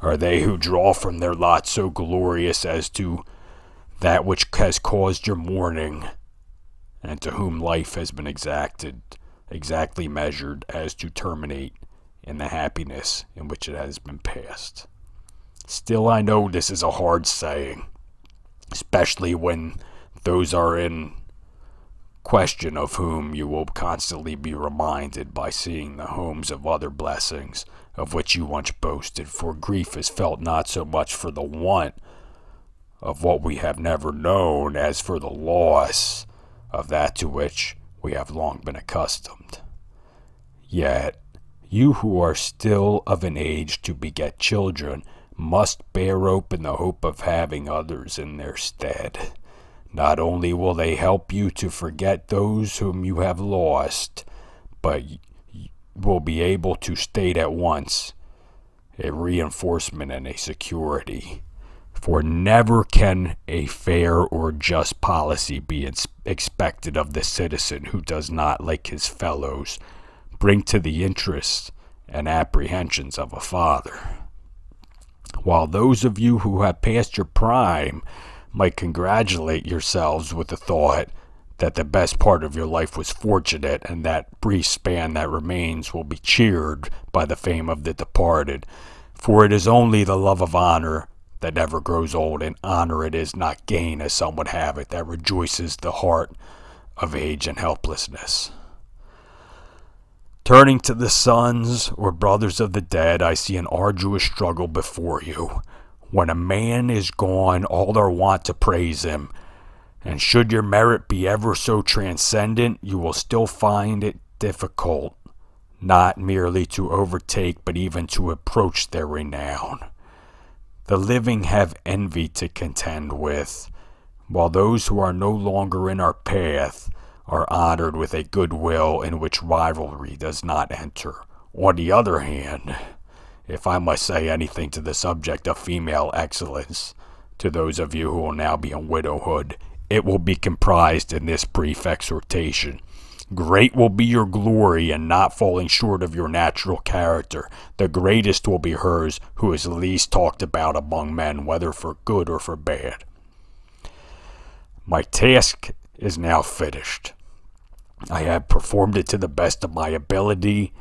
are they who draw from their lot so glorious as to that which has caused your mourning, and to whom life has been exactly measured as to terminate in the happiness in which it has been passed. Still, I know this is a hard saying, especially when those are in question of whom you will constantly be reminded by seeing the homes of other blessings of which you once boasted, for grief is felt not so much for the want of what we have never known as for the loss of that to which we have long been accustomed. Yet, you who are still of an age to beget children must bear open the hope of having others in their stead. Not only will they help you to forget those whom you have lost, but will be able to state at once a reinforcement and a security. For never can a fair or just policy be expected of the citizen who does not, like his fellows, bring to the interests and apprehensions of a father. While those of you who have passed your prime might congratulate yourselves with the thought that the best part of your life was fortunate, and that brief span that remains will be cheered by the fame of the departed, for it is only the love of honor that never grows old, and honor it is not gain, as some would have it, that rejoices the heart of age and helplessness. Turning to the sons or brothers of the dead, I see an arduous struggle before you. When a man is gone, all are wont to praise him, and should your merit be ever so transcendent, you will still find it difficult not merely to overtake, but even to approach their renown. The living have envy to contend with, while those who are no longer in our path are honored with a goodwill in which rivalry does not enter. On the other hand, if I must say anything to the subject of female excellence, to those of you who will now be in widowhood, it will be comprised in this brief exhortation. Great will be your glory in not falling short of your natural character. The greatest will be hers who is least talked about among men, whether for good or for bad. My task is now finished. I have performed it to the best of my ability,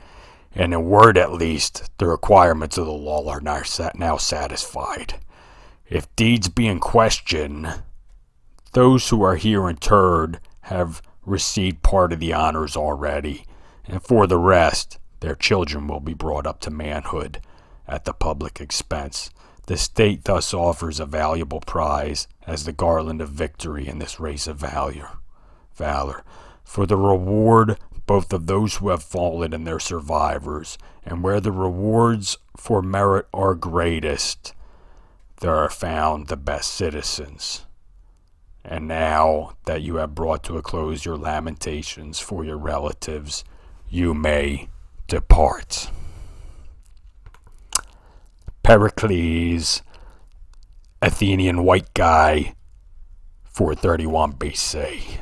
and in word at least, the requirements of the law are now satisfied. If deeds be in question, those who are here interred have received part of the honors already, and for the rest, their children will be brought up to manhood at the public expense. The state thus offers a valuable prize as the garland of victory in this race of valor. For the reward both of those who have fallen and their survivors, and where the rewards for merit are greatest, there are found the best citizens. And now that you have brought to a close your lamentations for your relatives, you may depart. Pericles, Athenian white guy, 431 BC.